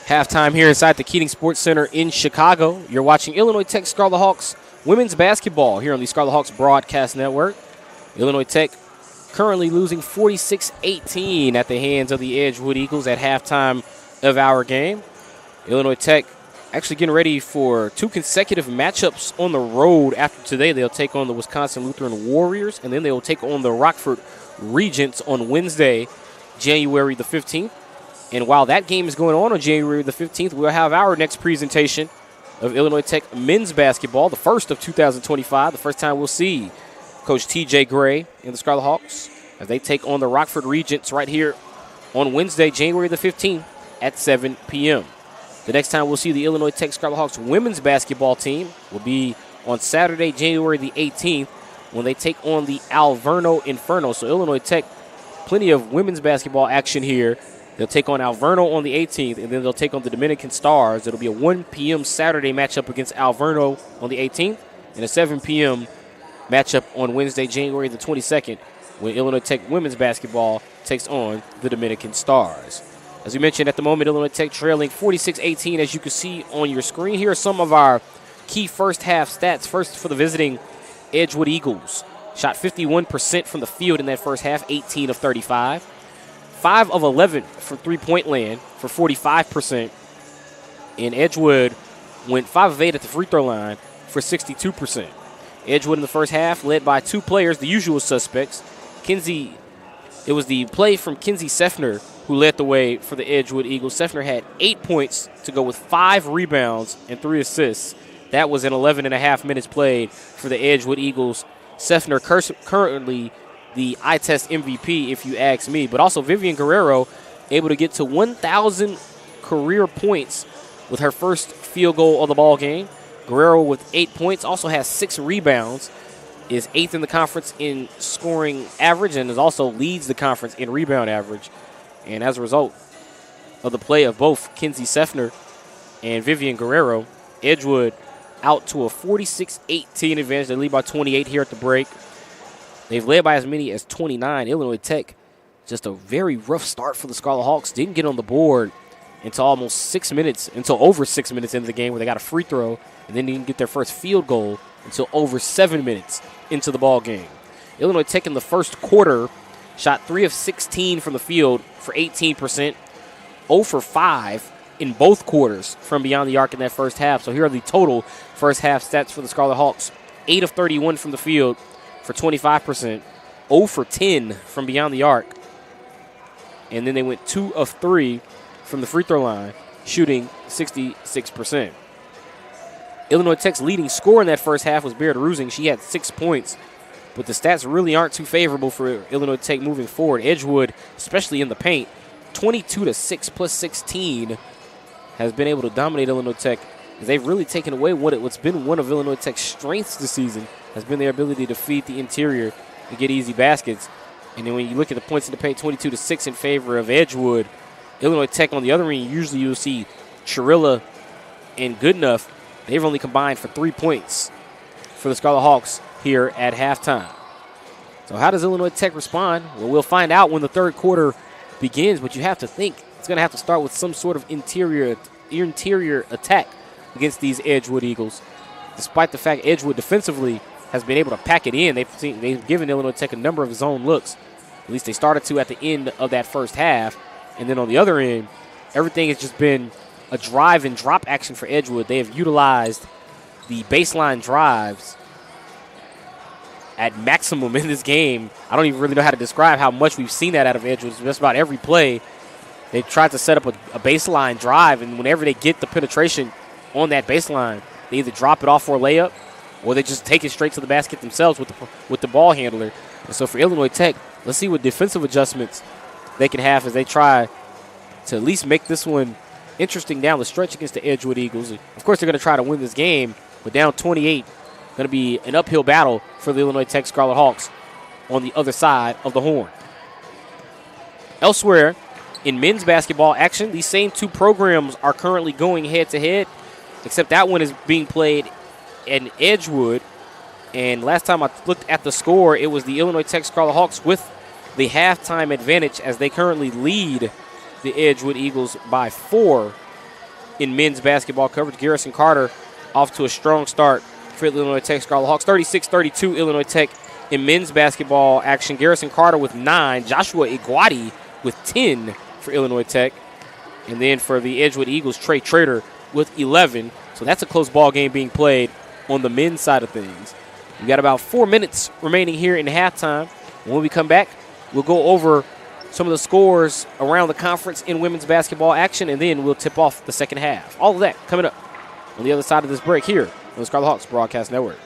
Halftime here inside the Keating Sports Center in Chicago. You're watching Illinois Tech Scarlet Hawks women's basketball here on the Scarlet Hawks Broadcast Network. Illinois Tech currently losing 46-18 at the hands of the Edgewood Eagles at halftime of our game. Illinois Tech actually getting ready for 2 consecutive matchups on the road. After today, they'll take on the Wisconsin Lutheran Warriors, and then they will take on the Rockford Regents on Wednesday, January the 15th. And while that game is going on January the 15th, we'll have our next presentation of Illinois Tech men's basketball, the first of 2025, the first time we'll see Coach T.J. Gray and the Scarlet Hawks as they take on the Rockford Regents right here on Wednesday, January the 15th at 7 p.m. The next time we'll see the Illinois Tech Scarlet Hawks women's basketball team will be on Saturday, January the 18th, when they take on the Alverno Inferno. So Illinois Tech, plenty of women's basketball action here. They'll take on Alverno on the 18th, and then they'll take on the Dominican Stars. It'll be a 1 p.m. Saturday matchup against Alverno on the 18th, and a 7 p.m. matchup on Wednesday, January the 22nd, when Illinois Tech women's basketball takes on the Dominican Stars. As we mentioned, at the moment, Illinois Tech trailing 46-18, as you can see on your screen. Here are some of our key first-half stats. First, for the visiting Edgewood Eagles. Shot 51% from the field in that first half, 18 of 35. 5 of 11 from three-point land for 45%. And Edgewood went 5 of 8 at the free throw line for 62%. Edgewood in the first half led by 2 players, the usual suspects. It was the play from Kinsey Seffner who led the way for the Edgewood Eagles. Seffner had 8 points to go with 5 rebounds and 3 assists. That was in 11 and a half minutes played for the Edgewood Eagles. Seffner currently the eye test MVP, if you ask me. But also Vivian Guerrero able to get to 1,000 career points with her first field goal of the ball game. Guerrero with 8 points, also has 6 rebounds, is 8th in the conference in scoring average, and also leads the conference in rebound average. And as a result of the play of both Kinsey Seffner and Vivian Guerrero, Edgewood out to a 46-18 advantage. They lead by 28 here at the break. They've led by as many as 29. Illinois Tech, just a very rough start for the Scarlet Hawks. Didn't get on the board until over 6 minutes into the game, where they got a free throw, and then didn't get their first field goal until over 7 minutes into the ball game. Illinois Tech in the first quarter shot 3 of 16 from the field for 18%, 0 for 5 in both quarters from beyond the arc in that first half. So here are the total first half stats for the Scarlet Hawks. 8 of 31 from the field for 25%, 0 for 10 from beyond the arc. And then they went 2 of 3 from the free throw line, shooting 66%. Illinois Tech's leading scorer in that first half was Beard Rusing. She had 6 points, but the stats really aren't too favorable for Illinois Tech moving forward. Edgewood, especially in the paint, 22-6 plus 16, has been able to dominate Illinois Tech. They've really taken away what's been one of Illinois Tech's strengths this season, has been their ability to feed the interior and get easy baskets. And then when you look at the points in the paint, 22-6 in favor of Edgewood. Illinois Tech on the other end, usually you'll see Chirilla and Goodenough. They've only combined for 3 points for the Scarlet Hawks here at halftime. So how does Illinois Tech respond? Well, we'll find out when the third quarter begins, but you have to think it's going to have to start with some sort of interior attack against these Edgewood Eagles. Despite the fact Edgewood defensively has been able to pack it in, they've given Illinois Tech a number of zone looks. At least they started to at the end of that first half. And then on the other end, everything has just been a drive and drop action for Edgewood. They have utilized the baseline drives at maximum in this game. I don't even really know how to describe how much we've seen that out of Edgewood. It's just about every play. They've tried to set up a baseline drive, and whenever they get the penetration on that baseline, they either drop it off for a layup or they just take it straight to the basket themselves with the ball handler. And so for Illinois Tech, let's see what defensive adjustments they can have as they try to at least make this one interesting down the stretch against the Edgewood Eagles. Of course, they're going to try to win this game, but down 28, going to be an uphill battle for the Illinois Tech Scarlet Hawks on the other side of the horn. Elsewhere, in men's basketball action, these same 2 programs are currently going head-to-head, except that one is being played in Edgewood. And last time I looked at the score, it was the Illinois Tech Scarlet Hawks with the halftime advantage as they currently lead the Edgewood Eagles by 4 in men's basketball coverage. Garrison Carter off to a strong start for Illinois Tech Scarlet Hawks. 36-32 Illinois Tech in men's basketball action. Garrison Carter with 9. Joshua Iguati with 10 for Illinois Tech. And then for the Edgewood Eagles, Trey Trader with 11. So that's a close ball game being played on the men's side of things. We got about 4 minutes remaining here in halftime. When we come back, we'll go over some of the scores around the conference in women's basketball action, and then we'll tip off the second half. All of that coming up on the other side of this break here on the Scarlet Hawks Broadcast Network.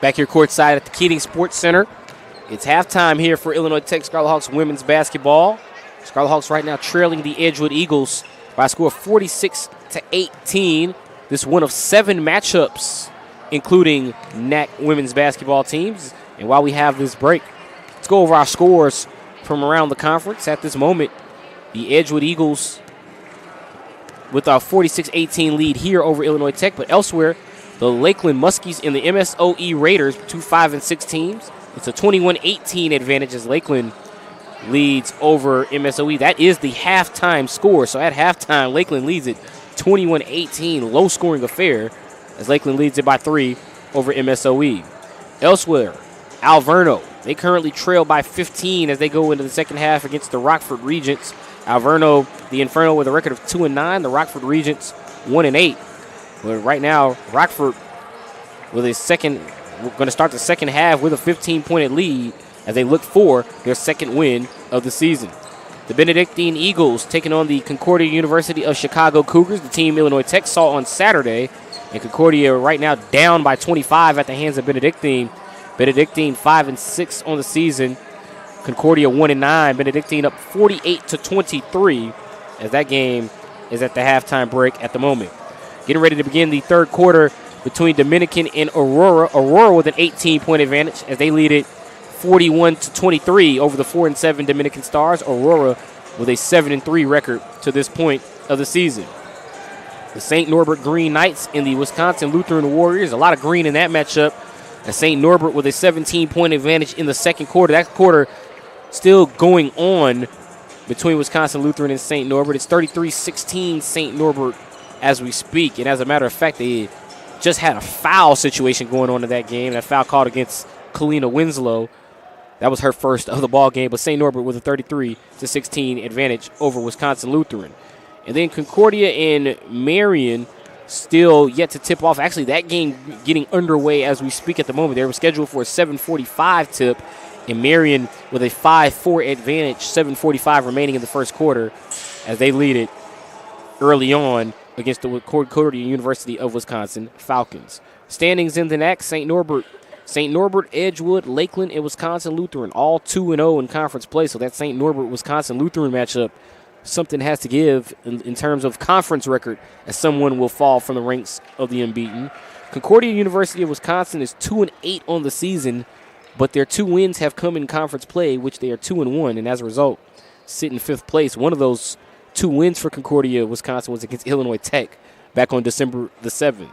Back here courtside at the Keating Sports Center. It's halftime here for Illinois Tech Scarlet Hawks women's basketball. Scarlet Hawks right now trailing the Edgewood Eagles by a score of 46-18. This one of 7 matchups, including NAC women's basketball teams. And while we have this break, let's go over our scores from around the conference. At this moment, the Edgewood Eagles with a 46-18 lead here over Illinois Tech, but elsewhere, the Lakeland Muskies and the MSOE Raiders, 2 5-6 teams. It's a 21-18 advantage as Lakeland leads over MSOE. That is the halftime score. So at halftime, Lakeland leads it 21-18, low-scoring affair as Lakeland leads it by 3 over MSOE. Elsewhere, Alverno, they currently trail by 15 as they go into the second half against the Rockford Regents. Alverno, the Inferno, with a record of 2-9. The Rockford Regents, 1-8. But right now, Rockford with a second, we're going to start the second half with a 15-point lead as they look for their second win of the season. The Benedictine Eagles taking on the Concordia University of Chicago Cougars, the team Illinois Tech saw on Saturday. And Concordia right now down by 25 at the hands of Benedictine. Benedictine 5-6 on the season. Concordia 1-9. Benedictine up 48-23 as that game is at the halftime break at the moment. Getting ready to begin the third quarter between Dominican and Aurora. Aurora with an 18-point advantage as they lead it 41-23 over the 4-7 Dominican Stars. Aurora with a 7-3 record to this point of the season. The St. Norbert Green Knights and the Wisconsin Lutheran Warriors. A lot of green in that matchup. As St. Norbert with a 17-point advantage in the second quarter. That quarter still going on between Wisconsin Lutheran and St. Norbert. It's 33-16 St. Norbert as we speak. And as a matter of fact, they just had a foul situation going on in that game. That foul called against Kalina Winslow. That was her first of the ball game. But St. Norbert with a 33-16 advantage over Wisconsin Lutheran. And then Concordia and Marion still yet to tip off. Actually, that game getting underway as we speak at the moment. They were scheduled for a 7:45 tip. And Marion with a 5-4 advantage, 7:45 remaining in the first quarter as they lead it early on against the Concordia University of Wisconsin Falcons. Standings in the NAC, St. Norbert, Edgewood, Lakeland, and Wisconsin Lutheran, all 2-0 in conference play. So that St. Norbert-Wisconsin Lutheran matchup, something has to give in terms of conference record, as someone will fall from the ranks of the unbeaten. Concordia University of Wisconsin is 2-8 on the season, but their 2 wins have come in conference play, which they are 2-1, and as a result, sit in 5th place. One of those 2 wins for Concordia, Wisconsin, was against Illinois Tech back on December the 7th.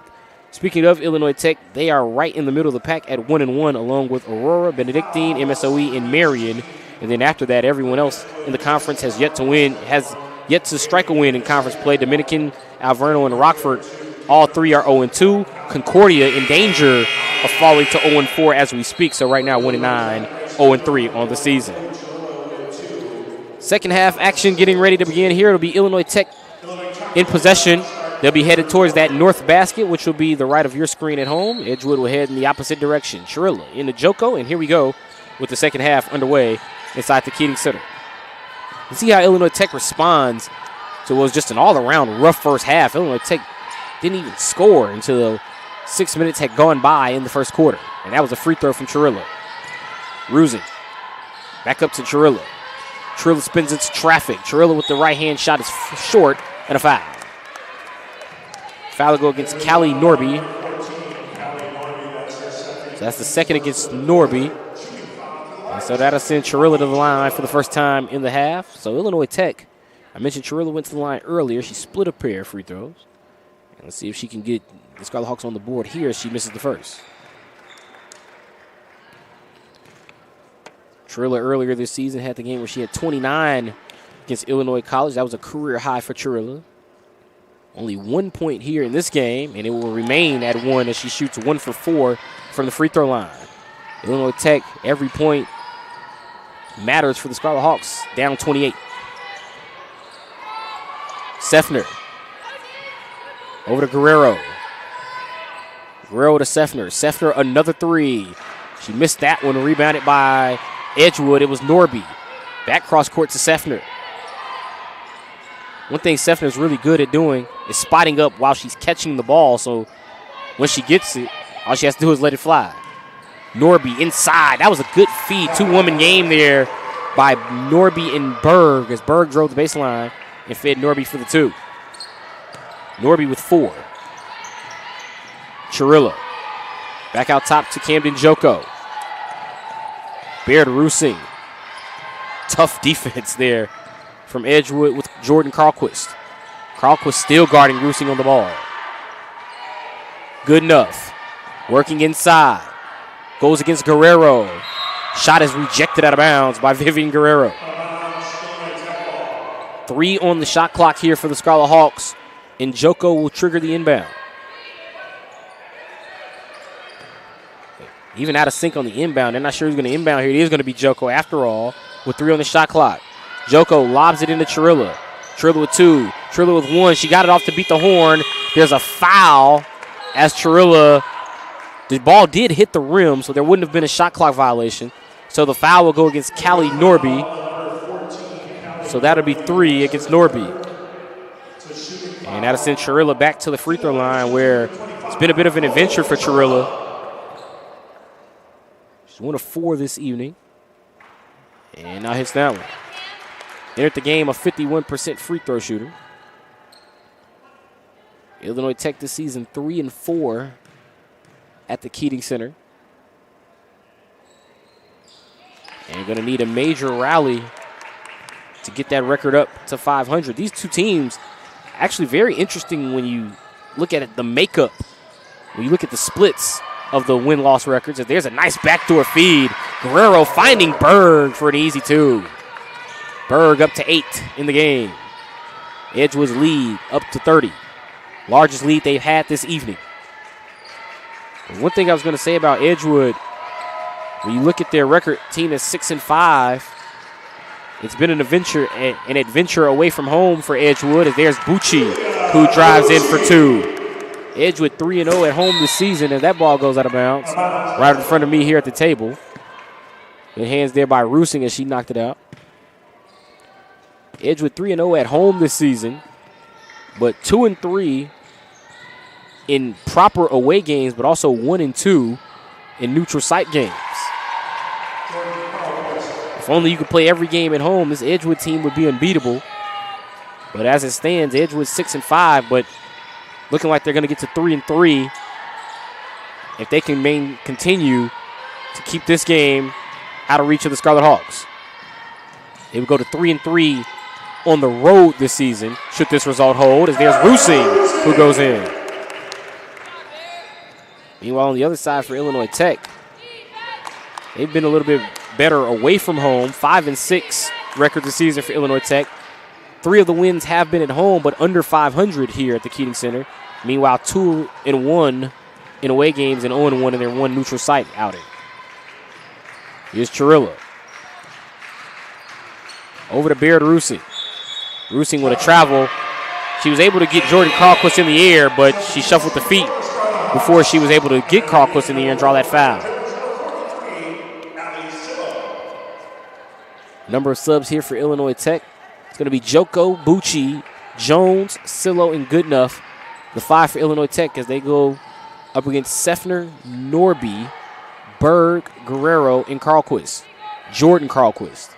Speaking of Illinois Tech, they are right in the middle of the pack at 1-1, along with Aurora, Benedictine, MSOE, and Marion. And then after that, everyone else in the conference has yet to strike a win in conference play. Dominican, Alverno, and Rockford, all 3 are 0-2. Concordia in danger of falling to 0-4 as we speak. So right now, 1-9, 0-3 on the season. Second half action getting ready to begin here. It'll be Illinois Tech in possession. They'll be headed towards that north basket, which will be the right of your screen at home. Edgewood will head in the opposite direction. Chirilla into Joko, and here we go with the second half underway inside the Keating Center. You see how Illinois Tech responds to what was just an all-around rough first half. Illinois Tech didn't even score until 6 minutes had gone by in the first quarter. And that was a free throw from Chirilla. Rusing. Back up to Chirilla. Chirilla spins into traffic. Chirilla with the right-hand shot is short and a foul. Foul will go against Callie Norby. So that's the second against Norby. And so that'll send Chirilla to the line for the first time in the half. So Illinois Tech, I mentioned Chirilla went to the line earlier. She split a pair of free throws. And let's see if she can get the Scarlet Hawks on the board here as she misses the first. Chirilla earlier this season had the game where she had 29 against Illinois College. That was a career high for Chirilla. Only 1 point here in this game, and it will remain at 1 as she shoots 1 for 4 from the free throw line. Illinois Tech, every point matters for the Scarlet Hawks, down 28. Seffner. Over to Guerrero. Guerrero to Seffner. Seffner, another three. She missed that one, rebounded by Edgewood. It was Norby. Back cross court to Seffner. One thing Seffner's really good at doing is spotting up while she's catching the ball, so when she gets it, all she has to do is let it fly. Norby inside. That was a good feed. Two-woman game there by Norby and Berg as Berg drove the baseline and fed Norby for the two. Norby with 4. Chirilla. Back out top to Camden Joko. Baird Rusing. Tough defense there from Edgewood with Jordan Carlquist. Carlquist still guarding Rusing on the ball. Good enough. Working inside. Goes against Guerrero. Shot is rejected out of bounds by Vivian Guerrero. 3 on the shot clock here for the Scarlet Hawks, and Joko will trigger the inbound. Even out of sync on the inbound. They're not sure who's going to inbound here. It is going to be Joko after all with 3 on the shot clock. Joko lobs it into Chirilla. Chirilla with 2. Chirilla with 1. She got it off to beat the horn. There's a foul as Chirilla. The ball did hit the rim, so there wouldn't have been a shot clock violation. So the foul will go against Callie Norby. So that'll be 3 against Norby. And that'll send Chirilla back to the free throw line where it's been a bit of an adventure for Chirilla. She's 1 of 4 this evening. And now hits that one. Entered the game a 51% free throw shooter. Illinois Tech this season 3-4 at the Keating Center. And going to need a major rally to get that record up to 500. These two teams actually very interesting when you look at it, the makeup. When you look at the splits of the win-loss records. There's a nice backdoor feed. Guerrero finding Berg for an easy 2. Berg up to 8 in the game. Edgewood's lead up to 30. Largest lead they've had this evening. And one thing I was going to say about Edgewood, when you look at their record, team is 6-5. It's been an adventure away from home for Edgewood. As there's Bucci, who drives in for 2. Edgewood 3-0 at home this season, and that ball goes out of bounds right in front of me here at the table. The hands there by Rusing as she knocked it out. Edgewood 3-0 at home this season, but 2-3 in proper away games, but also 1-2 in neutral site games. If only you could play every game at home, this Edgewood team would be unbeatable. But as it stands, Edgewood's 6-5, but looking like they're going to get to 3-3 if they can continue to keep this game out of reach of the Scarlet Hawks. They would go to 3-3 on the road this season, should this result hold, as there's Rusing who goes in. Meanwhile, on the other side for Illinois Tech, they've been a little bit better away from home. 5-6 record this season for Illinois Tech. 3 of the wins have been at home, but under 500 here at the Keating Center. Meanwhile, 2-1 in away games and 0-1 in their one neutral site outing. Here's Chirilla. Over to Baird Rusing. Rusing with a travel. She was able to get Jordan Carlquist in the air, but she shuffled the feet before she was able to get Carlquist in the air and draw that foul. Number of subs here for Illinois Tech. It's going to be Joko, Bucci, Jones, Silo, and Goodenough the 5 for Illinois Tech as they go up against Seffner, Norby, Berg, Guerrero, and Carlquist. Jordan Carlquist.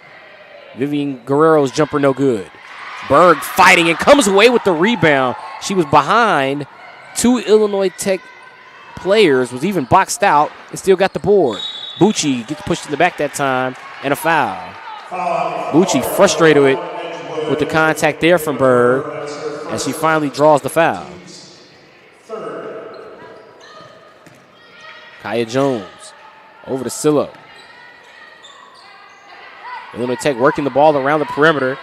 Vivian Guerrero's jumper no good. Berg fighting and comes away with the rebound. She was behind 2 Illinois Tech players, was even boxed out, and still got the board. Bucci gets pushed in the back that time, and a foul. Bucci frustrated with the contact there from Berg as she finally draws the foul. Kaya Jones over to Silo. Illinois Tech working the ball around the perimeter,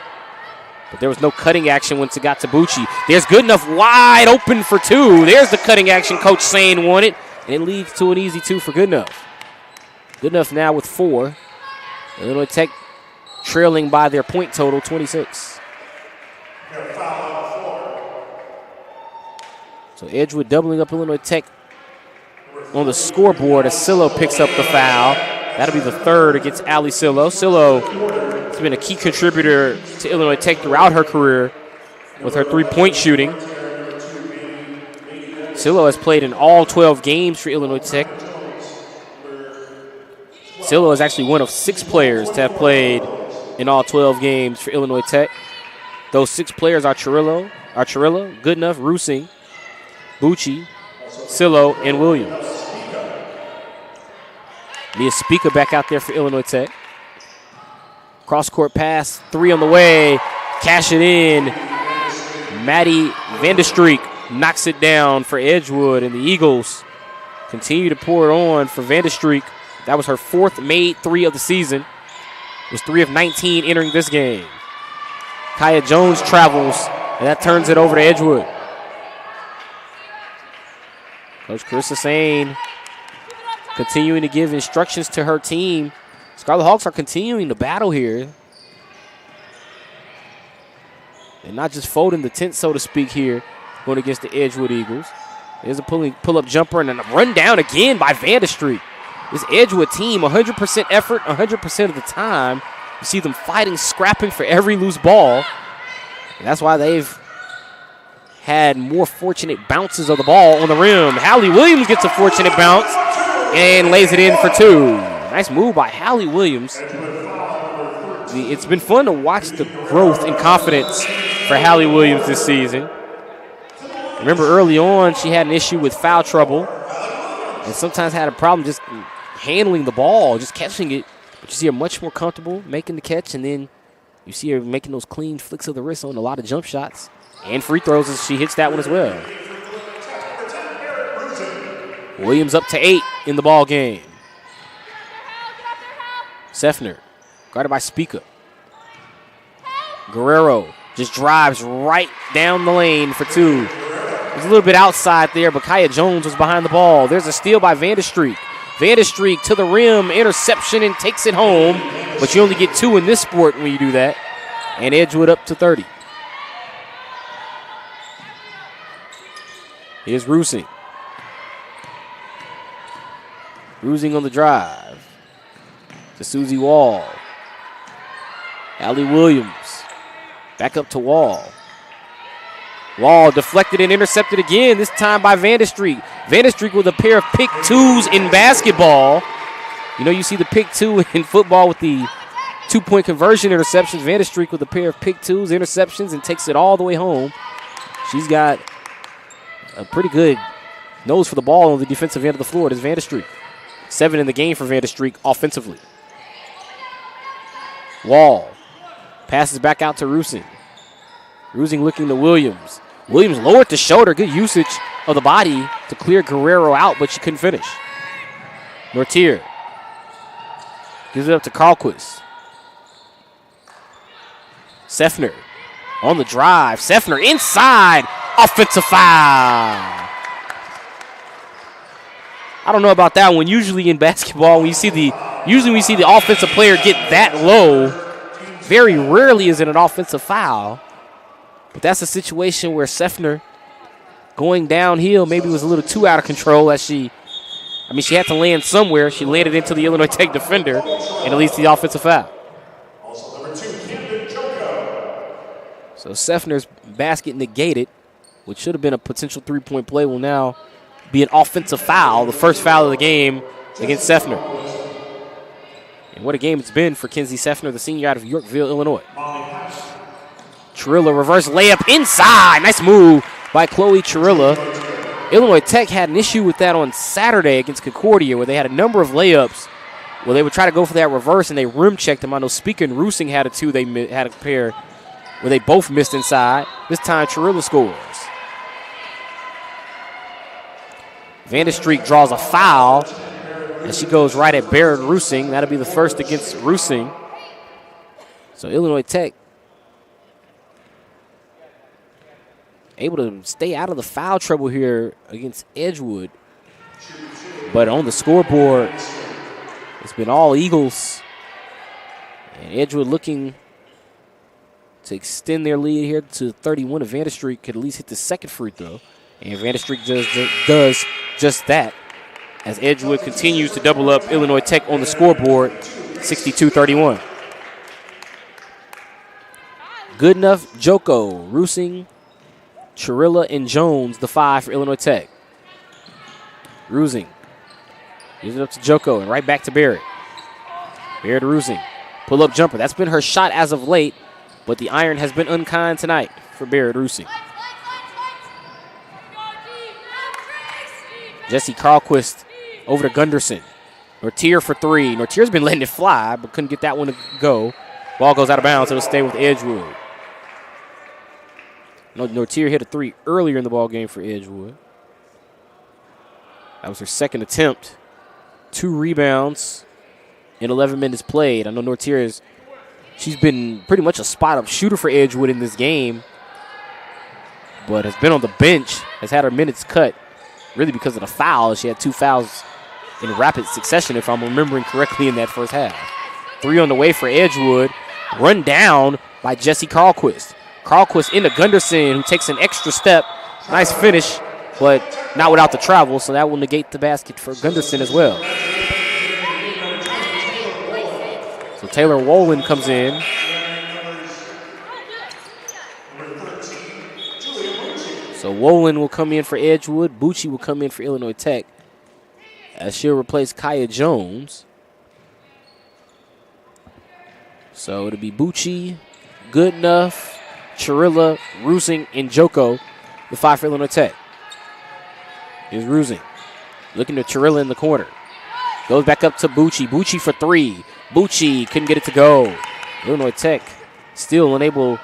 but there was no cutting action once it got to Bucci. There's good enough wide open for 2. There's the cutting action Coach Sane wanted, and it leads to an easy 2 for Goodenough. Goodenough now with 4. Illinois Tech trailing by their point total, 26. So Edgewood doubling up Illinois Tech on the scoreboard as Silo picks up the foul. That'll be the 3rd against Allie Silo. Silo has been a key contributor to Illinois Tech throughout her career with her 3-point shooting. Silo has played in all 12 games for Illinois Tech. Silo is actually one of 6 players to have played in all 12 games for Illinois Tech. Those 6 players are Chirillo, Goodenough, Rusing, Bucci, Silo, and Williams. Mia Spica back out there for Illinois Tech. Cross-court pass, 3 on the way. Cash it in. Maddie Vanderstreek knocks it down for Edgewood, and the Eagles continue to pour it on for Vanderstreek. That was her 4th made 3 of the season. It was 3 of 19 entering this game. Kaya Jones travels, and that turns it over to Edgewood. Coach Carissa Sane continuing to give instructions to her team. Scarlet Hawks are continuing to battle here. And not just folding the tent, so to speak, here, going against the Edgewood Eagles. There's a pull-up jumper and a run down again by Vanderstreek. This Edgewood team, 100% effort, 100% of the time. You see them fighting, scrapping for every loose ball. And that's why they've had more fortunate bounces of the ball on the rim. Hallie Williams gets a fortunate bounce and lays it in for 2. Nice move by Hallie Williams. It's been fun to watch the growth and confidence for Hallie Williams this season. Remember early on, she had an issue with foul trouble and sometimes had a problem just handling the ball, just catching it. But you see her much more comfortable making the catch, and then you see her making those clean flicks of the wrist on a lot of jump shots and free throws as she hits that one as well. Williams up to 8 in the ball game. Seffner, guarded by Spica. Guerrero just drives right down the lane for 2. It's a little bit outside there, but Kaya Jones was behind the ball. There's a steal by Vanderstreek. Vanderstreek to the rim, interception, and takes it home. But you only get 2 in this sport when you do that. And Edgewood up to 30. Here's Rusing. Rusing on the drive to Susie Wall. Allie Williams back up to Wall. Wall deflected and intercepted again, this time by Vanderstreek. Vanderstreek with a pair of pick 2s in basketball. You know, you see the pick 2 in football with the 2-point conversion interceptions. Vanderstreek with a pair of pick 2s, interceptions, and takes it all the way home. She's got a pretty good nose for the ball on the defensive end of the floor. It is Vanderstreek. 7 in the game for Vanderstreek offensively. Wall passes back out to Rusing. Rusing looking to Williams. Williams lowered the shoulder. Good usage of the body to clear Guerrero out, but she couldn't finish. Nortier gives it up to Carlquist. Seffner on the drive. Seffner inside. Offensive foul. I don't know about that one. Usually in basketball, when we see the offensive player get that low, very rarely is it an offensive foul. But that's a situation where Seffner going downhill maybe was a little too out of control as she had to land somewhere. She landed into the Illinois Tech defender, and it leads to the offensive foul. So Seffner's basket negated. which should have been a potential three-point play, will now be an offensive foul, the first foul of the game against Seffner. And what a game it's been for Kinsey Seffner, the senior out of Yorkville, Illinois. Chirilla reverse layup inside. Nice move by Chloe Chirilla. Illinois Tech had an issue with that on Saturday against Concordia, where they had a number of layups where they would try to go for that reverse, and they rim checked them. I know Speaker and Roosing had they had a pair where they both missed inside. This time Chirilla scores. Vanderstreek draws a foul, and she goes right at Barrett Roosing. That'll be the first against Roosing. So Illinois Tech able to stay out of the foul trouble here against Edgewood. But on the scoreboard, it's been all Eagles. And Edgewood looking to extend their lead here to 31. If Vanderstreek could at least hit the second free throw. And Vanderstreek does just that as Edgewood continues to double up Illinois Tech on the scoreboard, 62-31. Good enough, Joko, Roosing, Chirilla, and Jones, the 5 for Illinois Tech. Roosing gives it up to Joko and right back to Barrett. Barrett Roosing, pull-up jumper. That's been her shot as of late, but the iron has been unkind tonight for Barrett Roosing. Jesse Carlquist over to Gunderson. Nortier for 3. Nortier's been letting it fly, but couldn't get that one to go. Ball goes out of bounds. It'll stay with Edgewood. Nortier hit a 3 earlier in the ball game for Edgewood. That was her second attempt. 2 rebounds in 11 minutes played. I know Nortier she's been pretty much a spot-up shooter for Edgewood in this game, but has been on the bench, has had her minutes cut, really because of the fouls. She had 2 fouls in rapid succession, if I'm remembering correctly, in that first half. 3 on the way for Edgewood. Run down by Jesse Carlquist. Carlquist into Gunderson, who takes an extra step. Nice finish, but not without the travel, so that will negate the basket for Gunderson as well. So Taylor Wolin comes in. So Wolin will come in for Edgewood. Bucci will come in for Illinois Tech, as she'll replace Kaya Jones. So it'll be Bucci, Goodenough, Chirilla, Roosing, and Joko, the 5 for Illinois Tech. Here's Roosing, looking to Chirilla in the corner. Goes back up to Bucci. Bucci for 3. Bucci couldn't get it to go. Illinois Tech still unable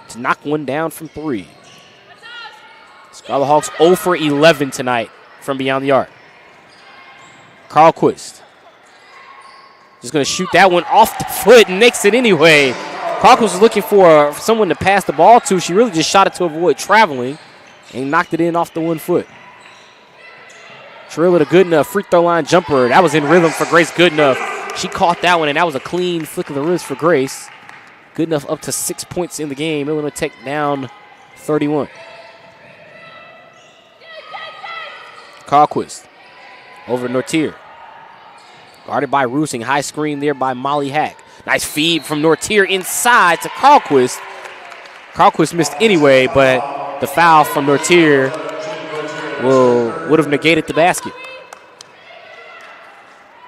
to knock one down from 3. Scarlet Hawks 0 for 11 tonight from beyond the arc. Carlquist just going to shoot that one off the foot and makes it anyway. Carlquist was looking for someone to pass the ball to. She really just shot it to avoid traveling and knocked it in off the 1 foot. Chirilla to Goodenough, free throw line jumper. That was in rhythm for Grace Goodenough. She caught that one, and that was a clean flick of the wrist for Grace. Goodenough up to 6 points in the game. Illinois Tech down 31. Carlquist over to Nortier. Guarded by Roosing. High screen there by Molly Hack. Nice feed from Nortier inside to Carlquist. Carlquist missed anyway, but the foul from Nortier would have negated the basket.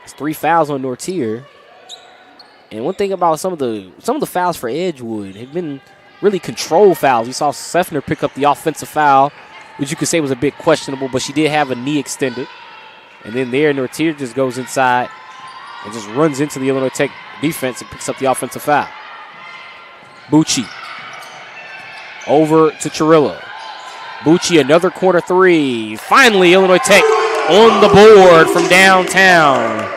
It's 3 fouls on Nortier. And one thing about some of the fouls for Edgewood have been really control fouls. You saw Seffner pick up the offensive foul, which you could say was a bit questionable, but she did have a knee extended. And then there, Nortier just goes inside and just runs into the Illinois Tech defense and picks up the offensive foul. Bucci over to Chirilla. Bucci, another corner 3. Finally, Illinois Tech on the board from downtown.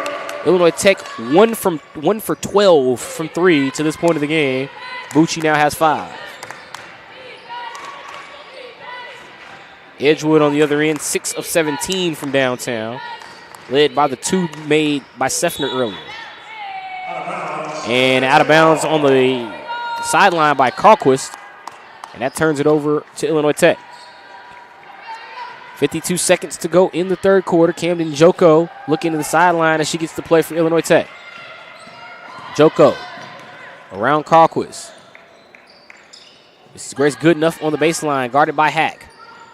Illinois Tech 1 for 12 from 3 to this point of the game. Bucci now has 5. Edgewood on the other end, 6 of 17 from downtown, led by the 2 made by Seffner earlier. And out of bounds on the sideline by Carlquist, and that turns it over to Illinois Tech. 52 seconds to go in the third quarter. Camden Joko looking to the sideline as she gets to play for Illinois Tech. Joko around Carlquist. This is Grace Goodenough on the baseline, guarded by Hack.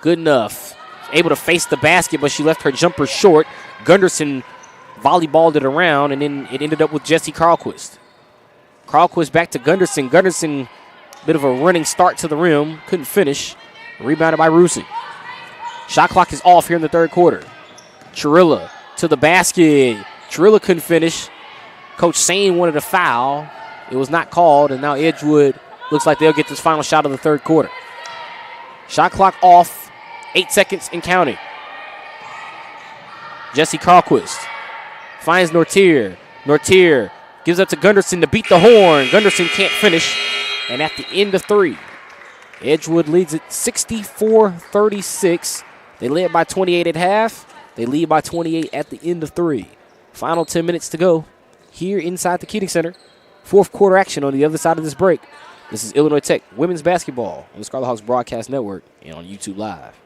Good enough. Able to face the basket, but she left her jumper short. Gunderson volleyballed it around, and then it ended up with Jesse Carlquist. Carlquist back to Gunderson. Gunderson, bit of a running start to the rim. Couldn't finish. Rebounded by Rusi. Shot clock is off here in the third quarter. Chirilla to the basket. Chirilla couldn't finish. Coach Sane wanted a foul. It was not called, and now Edgewood looks like they'll get this final shot of the third quarter. Shot clock off. 8 seconds and counting. Jesse Carlquist finds Nortier. Nortier gives up to Gunderson to beat the horn. Gunderson can't finish. And at the end of 3, Edgewood leads it 64-36. They led by 28 at half. They lead by 28 at the end of 3. Final 10 minutes to go here inside the Keating Center. Fourth quarter action on the other side of this break. This is Illinois Tech women's basketball on the Scarlet Hawks Broadcast Network and on YouTube Live.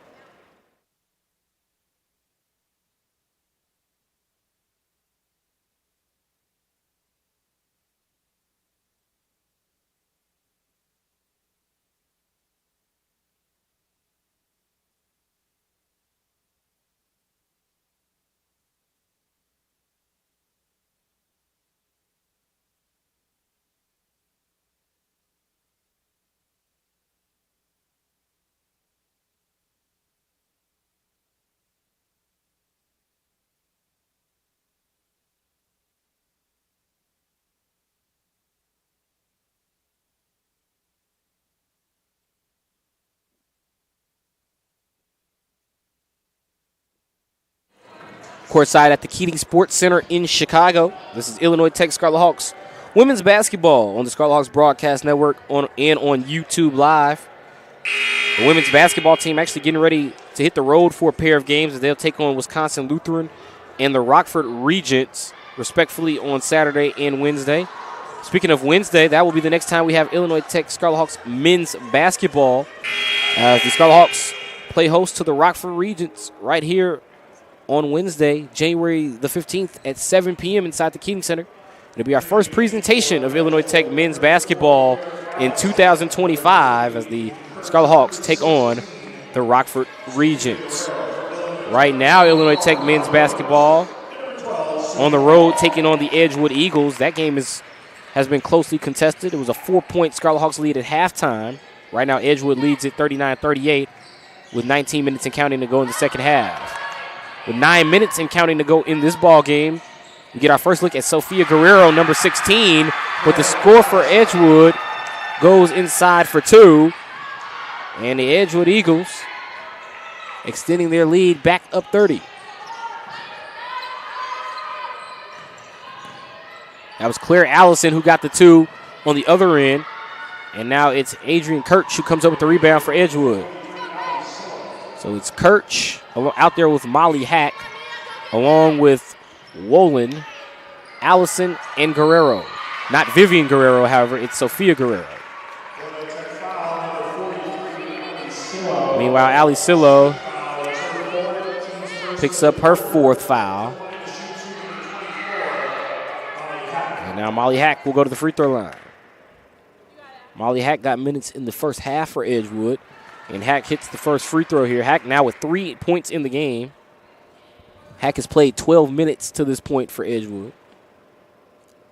Courtside at the Keating Sports Center in Chicago. This is Illinois Tech Scarlet Hawks women's basketball on the Scarlet Hawks Broadcast Network and on YouTube Live. The women's basketball team actually getting ready to hit the road for a pair of games as they'll take on Wisconsin Lutheran and the Rockford Regents, respectively, on Saturday and Wednesday. Speaking of Wednesday, that will be the next time we have Illinois Tech Scarlet Hawks men's basketball. The Scarlet Hawks play host to the Rockford Regents right here on Wednesday, January the 15th at 7 p.m. inside the Keating Center. It'll be our first presentation of Illinois Tech men's basketball in 2025 as the Scarlet Hawks take on the Rockford Regents. Right now, Illinois Tech men's basketball on the road taking on the Edgewood Eagles. That game has been closely contested. It was a 4-point Scarlet Hawks lead at halftime. Right now, Edgewood leads at 39-38 with 19 minutes and counting to go in the second half. With 9 minutes and counting to go in this ball game, we get our first look at Sophia Guerrero, number 16. But the score for Edgewood goes inside for 2. And the Edgewood Eagles extending their lead back up 30. That was Claire Allison who got the 2 on the other end. And now it's Adrian Kirch who comes up with the rebound for Edgewood. So it's Kirch out there with Molly Hack, along with Wolin, Allison, and Guerrero. Not Vivian Guerrero, however, it's Sophia Guerrero. Meanwhile, Ali Sillo picks up her 4th foul. And now Molly Hack will go to the free throw line. Molly Hack got minutes in the first half for Edgewood. And Hack hits the first free throw here. Hack now with 3 points in the game. Hack has played 12 minutes to this point for Edgewood.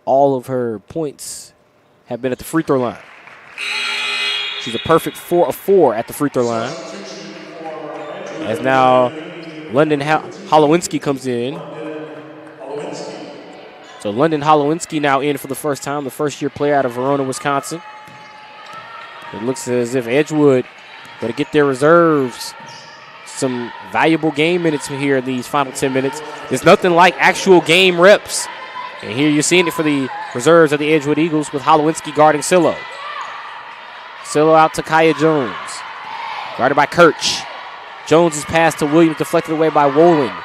All of her points have been at the free throw line. She's a perfect 4 of 4 at the free throw line. As now London Holowinski comes in. So London Holowinski now in for the first time, the first-year player out of Verona, Wisconsin. It looks as if Edgewood got to get their reserves some valuable game minutes here in these final 10 minutes. There's nothing like actual game reps. And here you're seeing it for the reserves of the Edgewood Eagles with Holowinski guarding Sillo. Sillo out to Kaya Jones. Guarded by Kirch. Jones' pass to Williams deflected away by Wolin.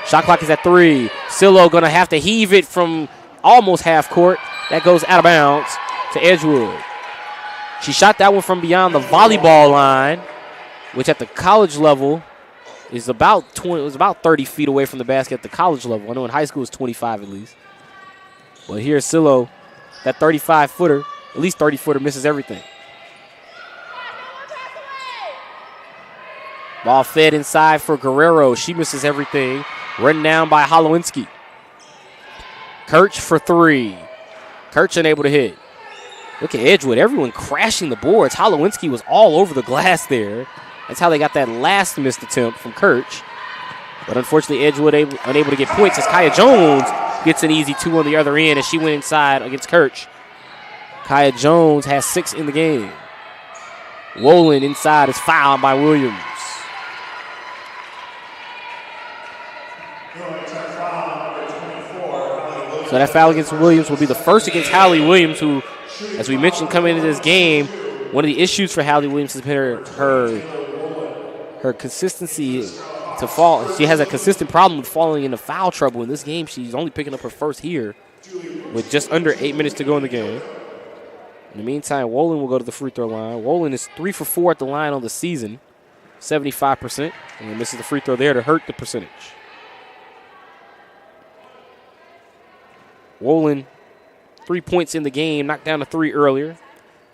Shot clock is at 3. Sillo going to have to heave it from almost half court. That goes out of bounds to Edgewood. She shot that one from beyond the volleyball line, which at the college level is about 30 feet away from the basket at the college level. I know in high school it's 25 at least. But here's Sillo, that 35-footer, at least 30-footer, misses everything. Ball fed inside for Guerrero. She misses everything. Run down by Holowinski. Kirch for three. Kirch unable to hit. Look at Edgewood. Everyone crashing the boards. Holowinski was all over the glass there. That's how they got that last missed attempt from Kirch. But unfortunately, Edgewood unable to get points as Kaya Jones gets an easy 2 on the other end as she went inside against Kirch. Kaya Jones has 6 in the game. Wolin inside is fouled by Williams. So that foul against Williams will be the first against Hallie Williams, who, as we mentioned coming into this game, one of the issues for Hallie Williams has been her consistency to fall. She has a consistent problem with falling into foul trouble. In this game, she's only picking up her first here with just under 8 minutes to go in the game. In the meantime, Wolin will go to the free throw line. Wolin is 3 for 4 at the line on the season, 75%, and misses the free throw there to hurt the percentage. Wolin, 3 points in the game, knocked down a 3 earlier,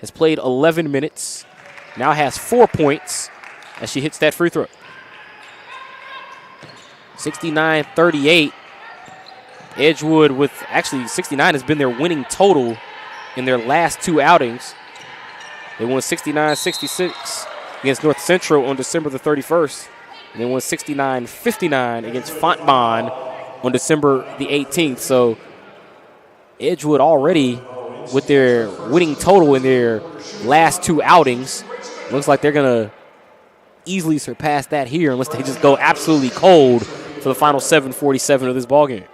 has played 11 minutes, now has 4 points as she hits that free throw. 69-38. Edgewood with, actually 69 has been their winning total in their last 2 outings. They won 69-66 against North Central on December the 31st. And they won 69-59 against Fontbonne on December the 18th. So Edgewood already with their winning total in their last 2 outings. Looks like they're going to easily surpass that here unless they just go absolutely cold for the final 7:47 of this ballgame.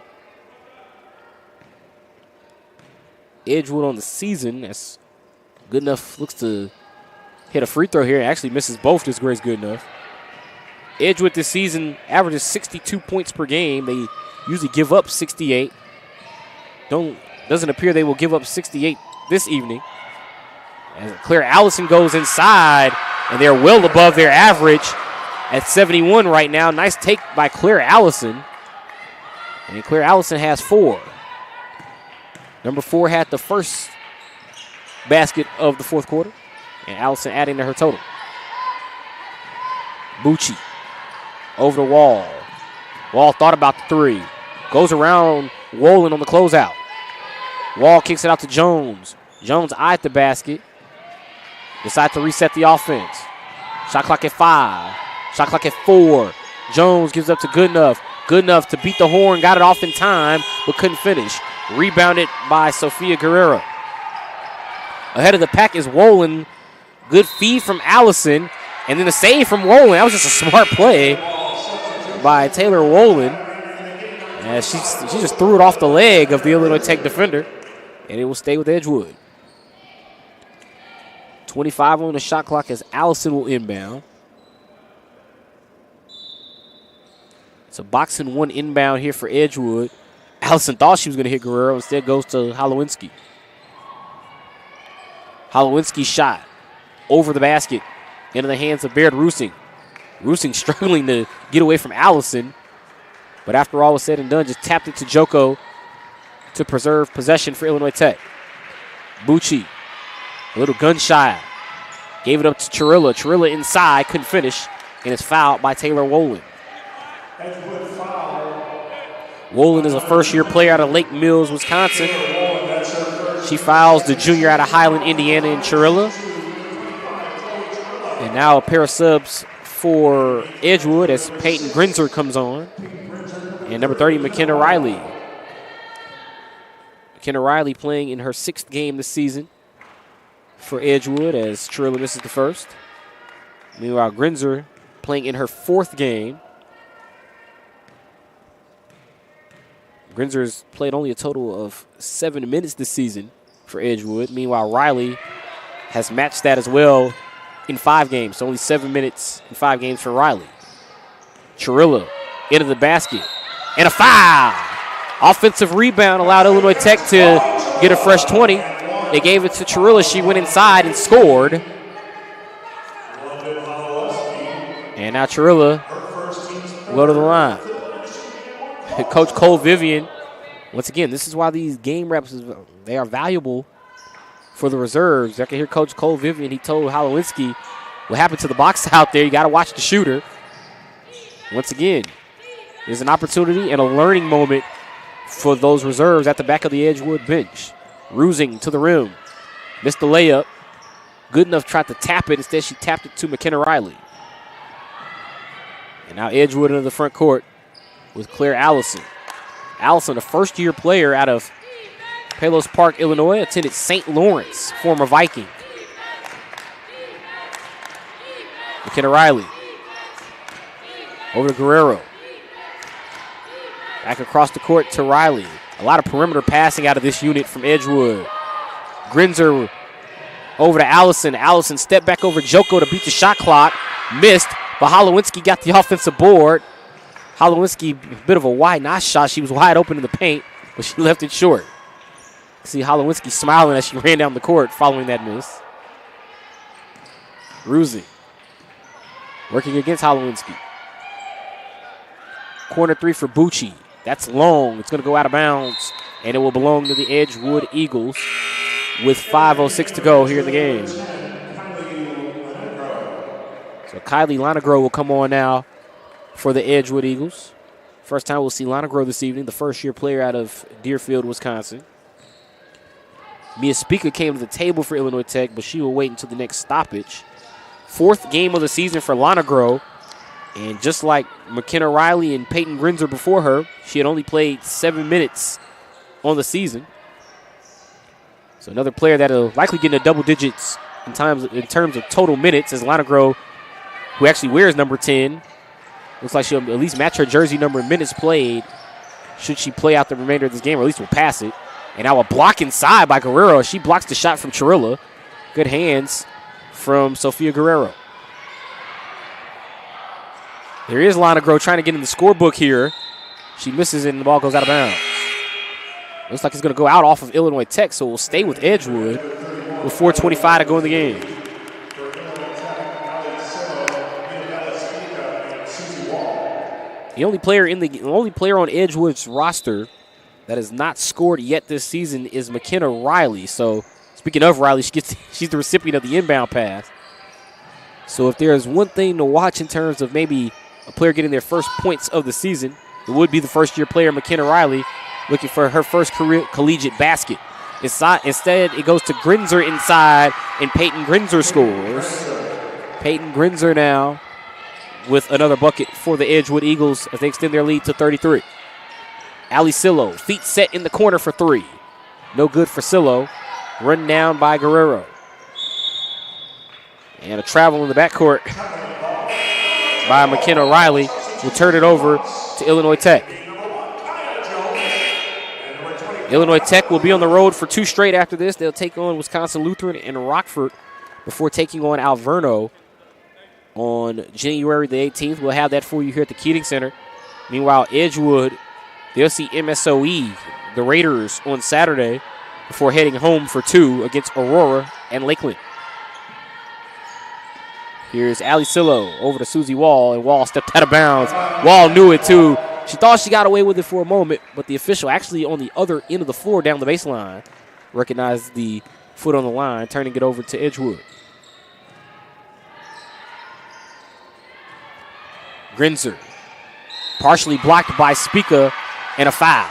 Edgewood on the season, that's good enough, looks to hit a free throw here. Actually misses both, just Grace good enough. Edgewood this season averages 62 points per game. They usually give up 68. Doesn't appear they will give up 68 this evening. As Claire Allison goes inside, and they're well above their average at 71 right now. Nice take by Claire Allison. And Claire Allison has 4. Number 4 had the first basket of the fourth quarter, and Allison adding to her total. Bucci over the Wall. Wall thought about the 3. Goes around Wolin on the closeout. Wall kicks it out to Jones. Jones eyed the basket. Decide to reset the offense. Shot clock at 5. Shot clock at 4. Jones gives up to Goodenough. Goodenough to beat the horn. Got it off in time, but couldn't finish. Rebounded by Sofia Guerrero. Ahead of the pack is Wolin. Good feed from Allison. And then a save from Wolin. That was just a smart play by Taylor Wolin. As she just threw it off the leg of the Illinois Tech defender. And it will stay with Edgewood. 25 on the shot clock as Allison will inbound. It's a box and 1 inbound here for Edgewood. Allison thought she was going to hit Guerrero. Instead goes to Holowinski. Holowinski shot over the basket into the hands of Baird Rusing. Rusing struggling to get away from Allison. But after all was said and done, just tapped it to Joko to preserve possession for Illinois Tech. Bucci, a little gun shy. Gave it up to Chirilla. Chirilla inside, couldn't finish, and is fouled by Taylor Wolin. Wolin is a first-year player out of Lake Mills, Wisconsin. She fouls the junior out of Highland, Indiana, in Chirilla. And now a pair of subs for Edgewood as Peyton Grinzer comes on. And number 30, McKenna Riley. McKenna Riley playing in her 6th game this season for Edgewood as Chirilla misses the first. Meanwhile, Grinzer playing in her 4th game. Grinzer's played only a total of 7 minutes this season for Edgewood. Meanwhile, Riley has matched that as well in 5 games. So only 7 minutes in 5 games for Riley. Chirilla into the basket. And a foul. Offensive rebound allowed Illinois Tech to get a fresh 20. They gave it to Chirilla. She went inside and scored. And now Chirilla will go to the line. Coach Cole Vivian, once again, this is why these game reps, they are valuable for the reserves. I can hear Coach Cole Vivian, he told Holowinski what happened to the box out there. You got to watch the shooter. Once again, there's an opportunity and a learning moment for those reserves at the back of the Edgewood bench. Rusing to the rim. Missed the layup. Good enough tried to tap it. Instead, she tapped it to McKenna Riley. And now Edgewood into the front court with Claire Allison. Allison, a first-year player out of Palos Park, Illinois, attended St. Lawrence, former Viking. McKenna Riley. Over to Guerrero. Back across the court to Riley. A lot of perimeter passing out of this unit from Edgewood. Grinzer over to Allison. Allison stepped back over Joko to beat the shot clock. Missed, but Holowinski got the offensive board. Holowinski, a bit of a wide notch shot. She was wide open in the paint, but she left it short. See Holowinski smiling as she ran down the court following that miss. Ruzi working against Holowinski. Corner three for Bucci. That's long. It's going to go out of bounds, and it will belong to the Edgewood Eagles with 5:06 to go here in the game. So Kylie Lonegro will come on now for the Edgewood Eagles. First time we'll see Lonegro this evening, the first-year player out of Deerfield, Wisconsin. Mia Speaker came to the table for Illinois Tech, but she will wait until the next stoppage. Fourth game of the season for Lonegro. And just like McKenna Riley and Peyton Grinzer before her, she had only played 7 minutes on the season. So another player that will likely get into double digits in terms of total minutes is Lonegro, who actually wears number 10. Looks like she'll at least match her jersey number in minutes played should she play out the remainder of this game, or at least will pass it. And now a block inside by Guerrero. She blocks the shot from Chirilla. Good hands from Sofia Guerrero. There is Lonegro trying to get in the scorebook here. She misses it and the ball goes out of bounds. Looks like it's going to go out off of Illinois Tech, so we'll stay with Edgewood with 4:25 to go in the game. The only player on Edgewood's roster that has not scored yet this season is McKenna Riley. So speaking of Riley, she's the recipient of the inbound pass. So if there's one thing to watch in terms of maybe a player getting their first points of the season, it would be the first-year player, McKenna Riley, looking for her first career collegiate basket. Instead, it goes to Grinzer inside, and Peyton Grinzer scores. Peyton Grinzer now with another bucket for the Edgewood Eagles as they extend their lead to 33. Ali Sillo, feet set in the corner for three. No good for Sillo. Run down by Guerrero. And a travel in the backcourt by McKenna Riley will turn it over to Illinois Tech. Illinois Tech will be on the road for 2 straight after this. They'll take on Wisconsin Lutheran and Rockford before taking on Alverno on January the 18th. We'll have that for you here at the Keating Center. Meanwhile, Edgewood, they'll see MSOE, the Raiders, on Saturday before heading home for 2 against Aurora and Lakeland. Here's Ali Sillo over to Susie Wall, and Wall stepped out of bounds. Wall knew it, too. She thought she got away with it for a moment, but the official actually on the other end of the floor down the baseline recognized the foot on the line, turning it over to Edgewood. Grinzer, partially blocked by Speaker, and a foul.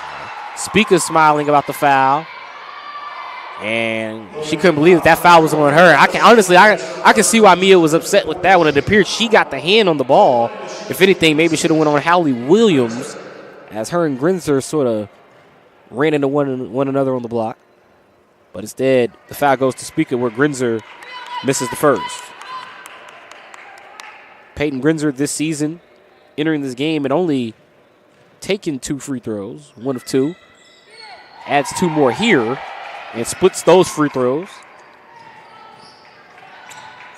Speaker smiling about the foul. And she couldn't believe that foul was on her. I can see why Mia was upset with that one. It appeared she got the hand on the ball. If anything, maybe should have went on Hallie Williams, as her and Grinzer sort of ran into one another on the block. But instead, the foul goes to Speaker, where Grinzer misses the first. Peyton Grinzer this season, entering this game, and only taken 2 free throws, 1 of 2. Adds 2 more here and splits those free throws.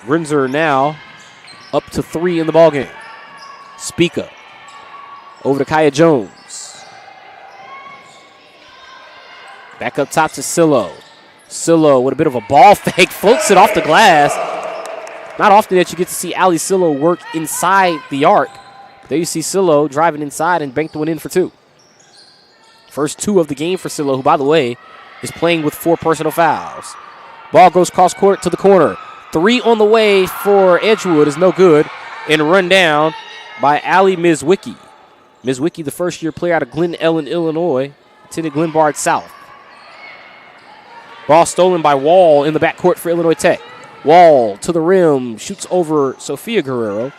Grinzer now up to 3 in the ballgame. Speaker over to Kaya Jones. Back up top to Sillo. Sillo with a bit of a ball fake, floats it off the glass. Not often that you get to see Ali Sillo work inside the arc. There you see Sillo driving inside and banked one in for 2. First 2 of the game for Sillo, who, by the way, is playing with 4 personal fouls. Ball goes cross court to the corner. 3 on the way for Edgewood is no good. And run down by Allie Mizwicki. Mizwicki, the first-year player out of Glen Ellen, Illinois, attended Glenbard South. Ball stolen by Wall in the backcourt for Illinois Tech. Wall to the rim, shoots over Sophia Guerrero.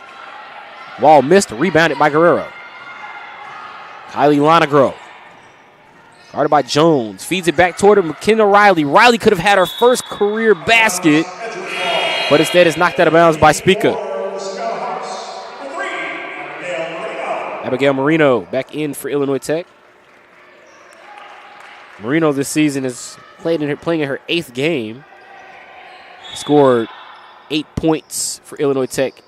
Wall missed, rebounded by Guerrero. Kylie Lonegro, guarded by Jones, feeds it back toward her. McKenna Riley. Riley could have had her first career basket, but instead is knocked out of bounds by Spica. Abigail Marino back in for Illinois Tech. Marino this season is playing in her 8th game. Scored 8 points for Illinois Tech.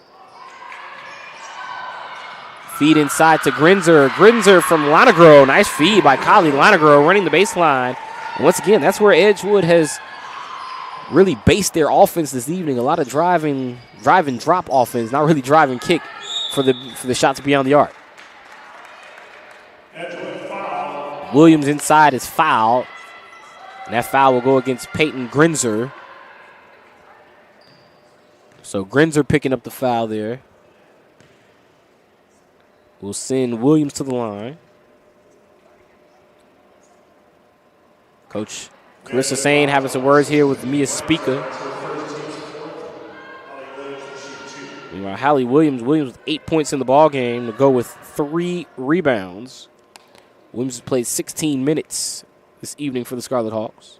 Feed inside to Grinzer. Grinzer from Lonegro. Nice feed by Kylie Lonegro running the baseline. And once again, that's where Edgewood has really based their offense this evening. A lot of drive and drop offense, not really drive and kick for the shots beyond the arc. Williams inside is fouled. And that foul will go against Peyton Grinzer. So Grinzer picking up the foul there. We'll send Williams to the line. Coach Carissa Sane having some words here with Mia Spica. Meanwhile, Hallie Williams with 8 points in the ball game to go with 3 rebounds. Williams has played 16 minutes this evening for the Scarlet Hawks.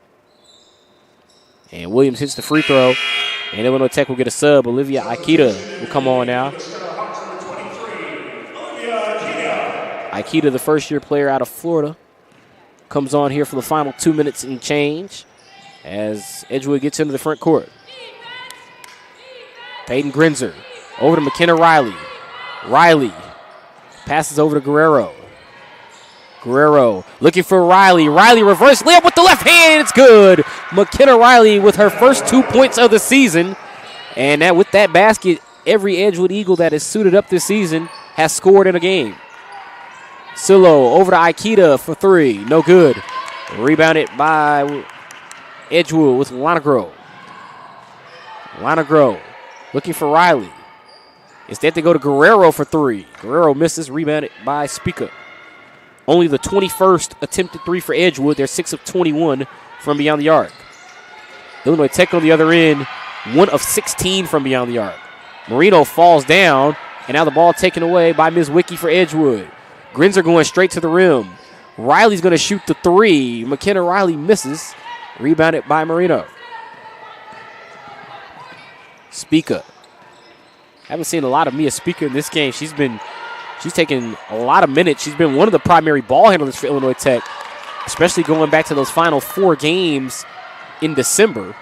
And Williams hits the free throw. And Illinois Tech will get a sub. Olivia Aikita will come on now. Aikita, the first-year player out of Florida, comes on here for the final 2 minutes and change as Edgewood gets into the front court. Peyton Grinzer over to McKenna Riley. Riley passes over to Guerrero. Guerrero looking for Riley. Riley reverse layup with the left hand. It's good. McKenna Riley with her first 2 points of the season. And that with that basket, every Edgewood Eagle that is suited up this season has scored in a game. Silo over to Aikita for 3. No good. Rebounded by Edgewood with Lonegro. Lonegro looking for Riley. Instead they go to Guerrero for 3. Guerrero misses. Rebounded by Spica. Only the 21st attempted 3 for Edgewood. They're 6 of 21 from beyond the arc. Illinois Tech on the other end, 1 of 16 from beyond the arc. Marino falls down, and now the ball taken away by Mizwicki for Edgewood. Grinzer going straight to the rim. Riley's going to shoot the 3. McKenna Riley misses. Rebounded by Marino. Spica. Haven't seen a lot of Mia Spica in this game. She's taken a lot of minutes. She's been one of the primary ball handlers for Illinois Tech, especially going back to those final 4 games in December.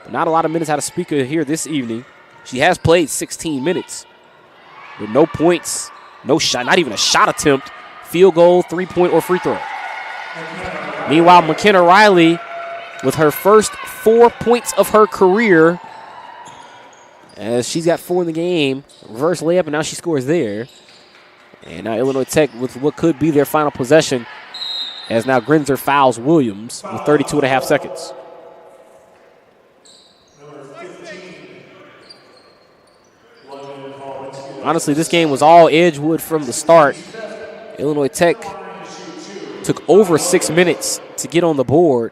But not a lot of minutes out of Spica here this evening. She has played 16 minutes with no points, no shot, not even a shot attempt, field goal, 3-point, or free throw. Meanwhile, McKenna Riley with her first 4 points of her career, as she's got 4 in the game. Reverse layup, and now she scores there. And now Illinois Tech with what could be their final possession, as now Grinzer fouls Williams with 32.5 seconds. Honestly, this game was all Edgewood from the start. Illinois Tech took over 6 minutes to get on the board.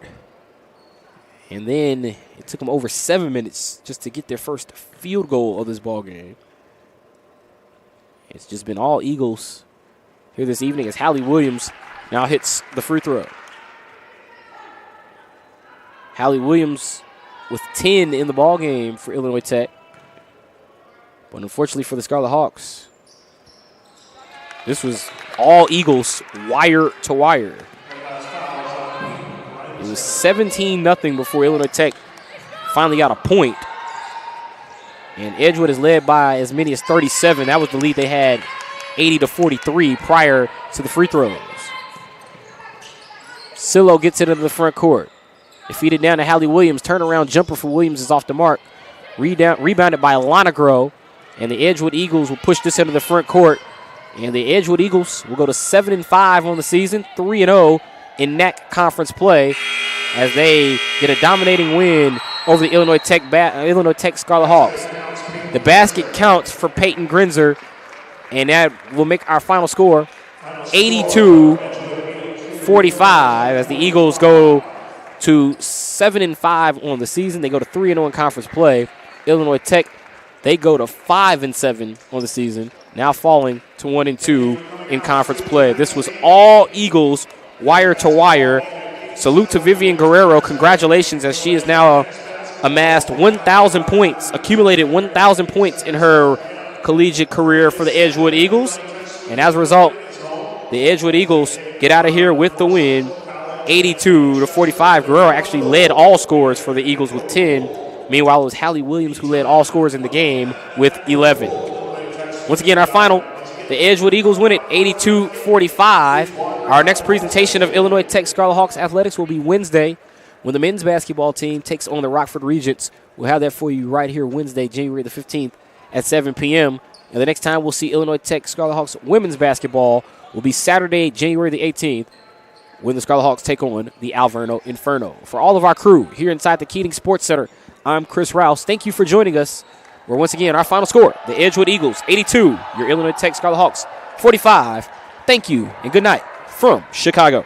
And then it took them over 7 minutes just to get their first field goal of this ball game. It's just been all Eagles here this evening as Hallie Williams now hits the free throw. Hallie Williams with 10 in the ball game for Illinois Tech. But unfortunately for the Scarlet Hawks, this was all Eagles wire to wire. It was 17-0 before Illinois Tech finally got a point. And Edgewood is led by as many as 37. That was the lead they had, 80-43 prior to the free throws. Silo gets it into the front court. They feed it down to Hallie Williams. Turnaround jumper for Williams is off the mark. Rebounded by Lonegro. And the Edgewood Eagles will push this into the front court. And the Edgewood Eagles will go to 7-5 on the season, 3-0 in NAC conference play, as they get a dominating win over the Illinois Tech Scarlet Hawks. The basket counts for Peyton Grinzer And that will make our final score 82-45 as the Eagles go to 7-5 on the season. They go to 3-0 in conference play. Illinois Tech, they go to 5-7 on the season, now falling to 1-2 in conference play. This was all Eagles, wire to wire. Salute to Vivian Guerrero. Congratulations, as she has now amassed 1,000 points, accumulated 1,000 points in her collegiate career for the Edgewood Eagles. And as a result, the Edgewood Eagles get out of here with the win, 82-45. Guerrero actually led all scorers for the Eagles with 10. Meanwhile, it was Hallie Williams who led all scorers in the game with 11. Once again, our final, the Edgewood Eagles win it 82-45. Our next presentation of Illinois Tech Scarlet Hawks athletics will be Wednesday when the men's basketball team takes on the Rockford Regents. We'll have that for you right here Wednesday, January the 15th at 7 p.m. And the next time we'll see Illinois Tech Scarlet Hawks women's basketball will be Saturday, January the 18th, when the Scarlet Hawks take on the Alverno Inferno. For all of our crew here inside the Keating Sports Center, I'm Chris Rouse. Thank you for joining us. Where once again, our final score, the Edgewood Eagles 82, your Illinois Tech Scarlet Hawks 45. Thank you and good night from Chicago.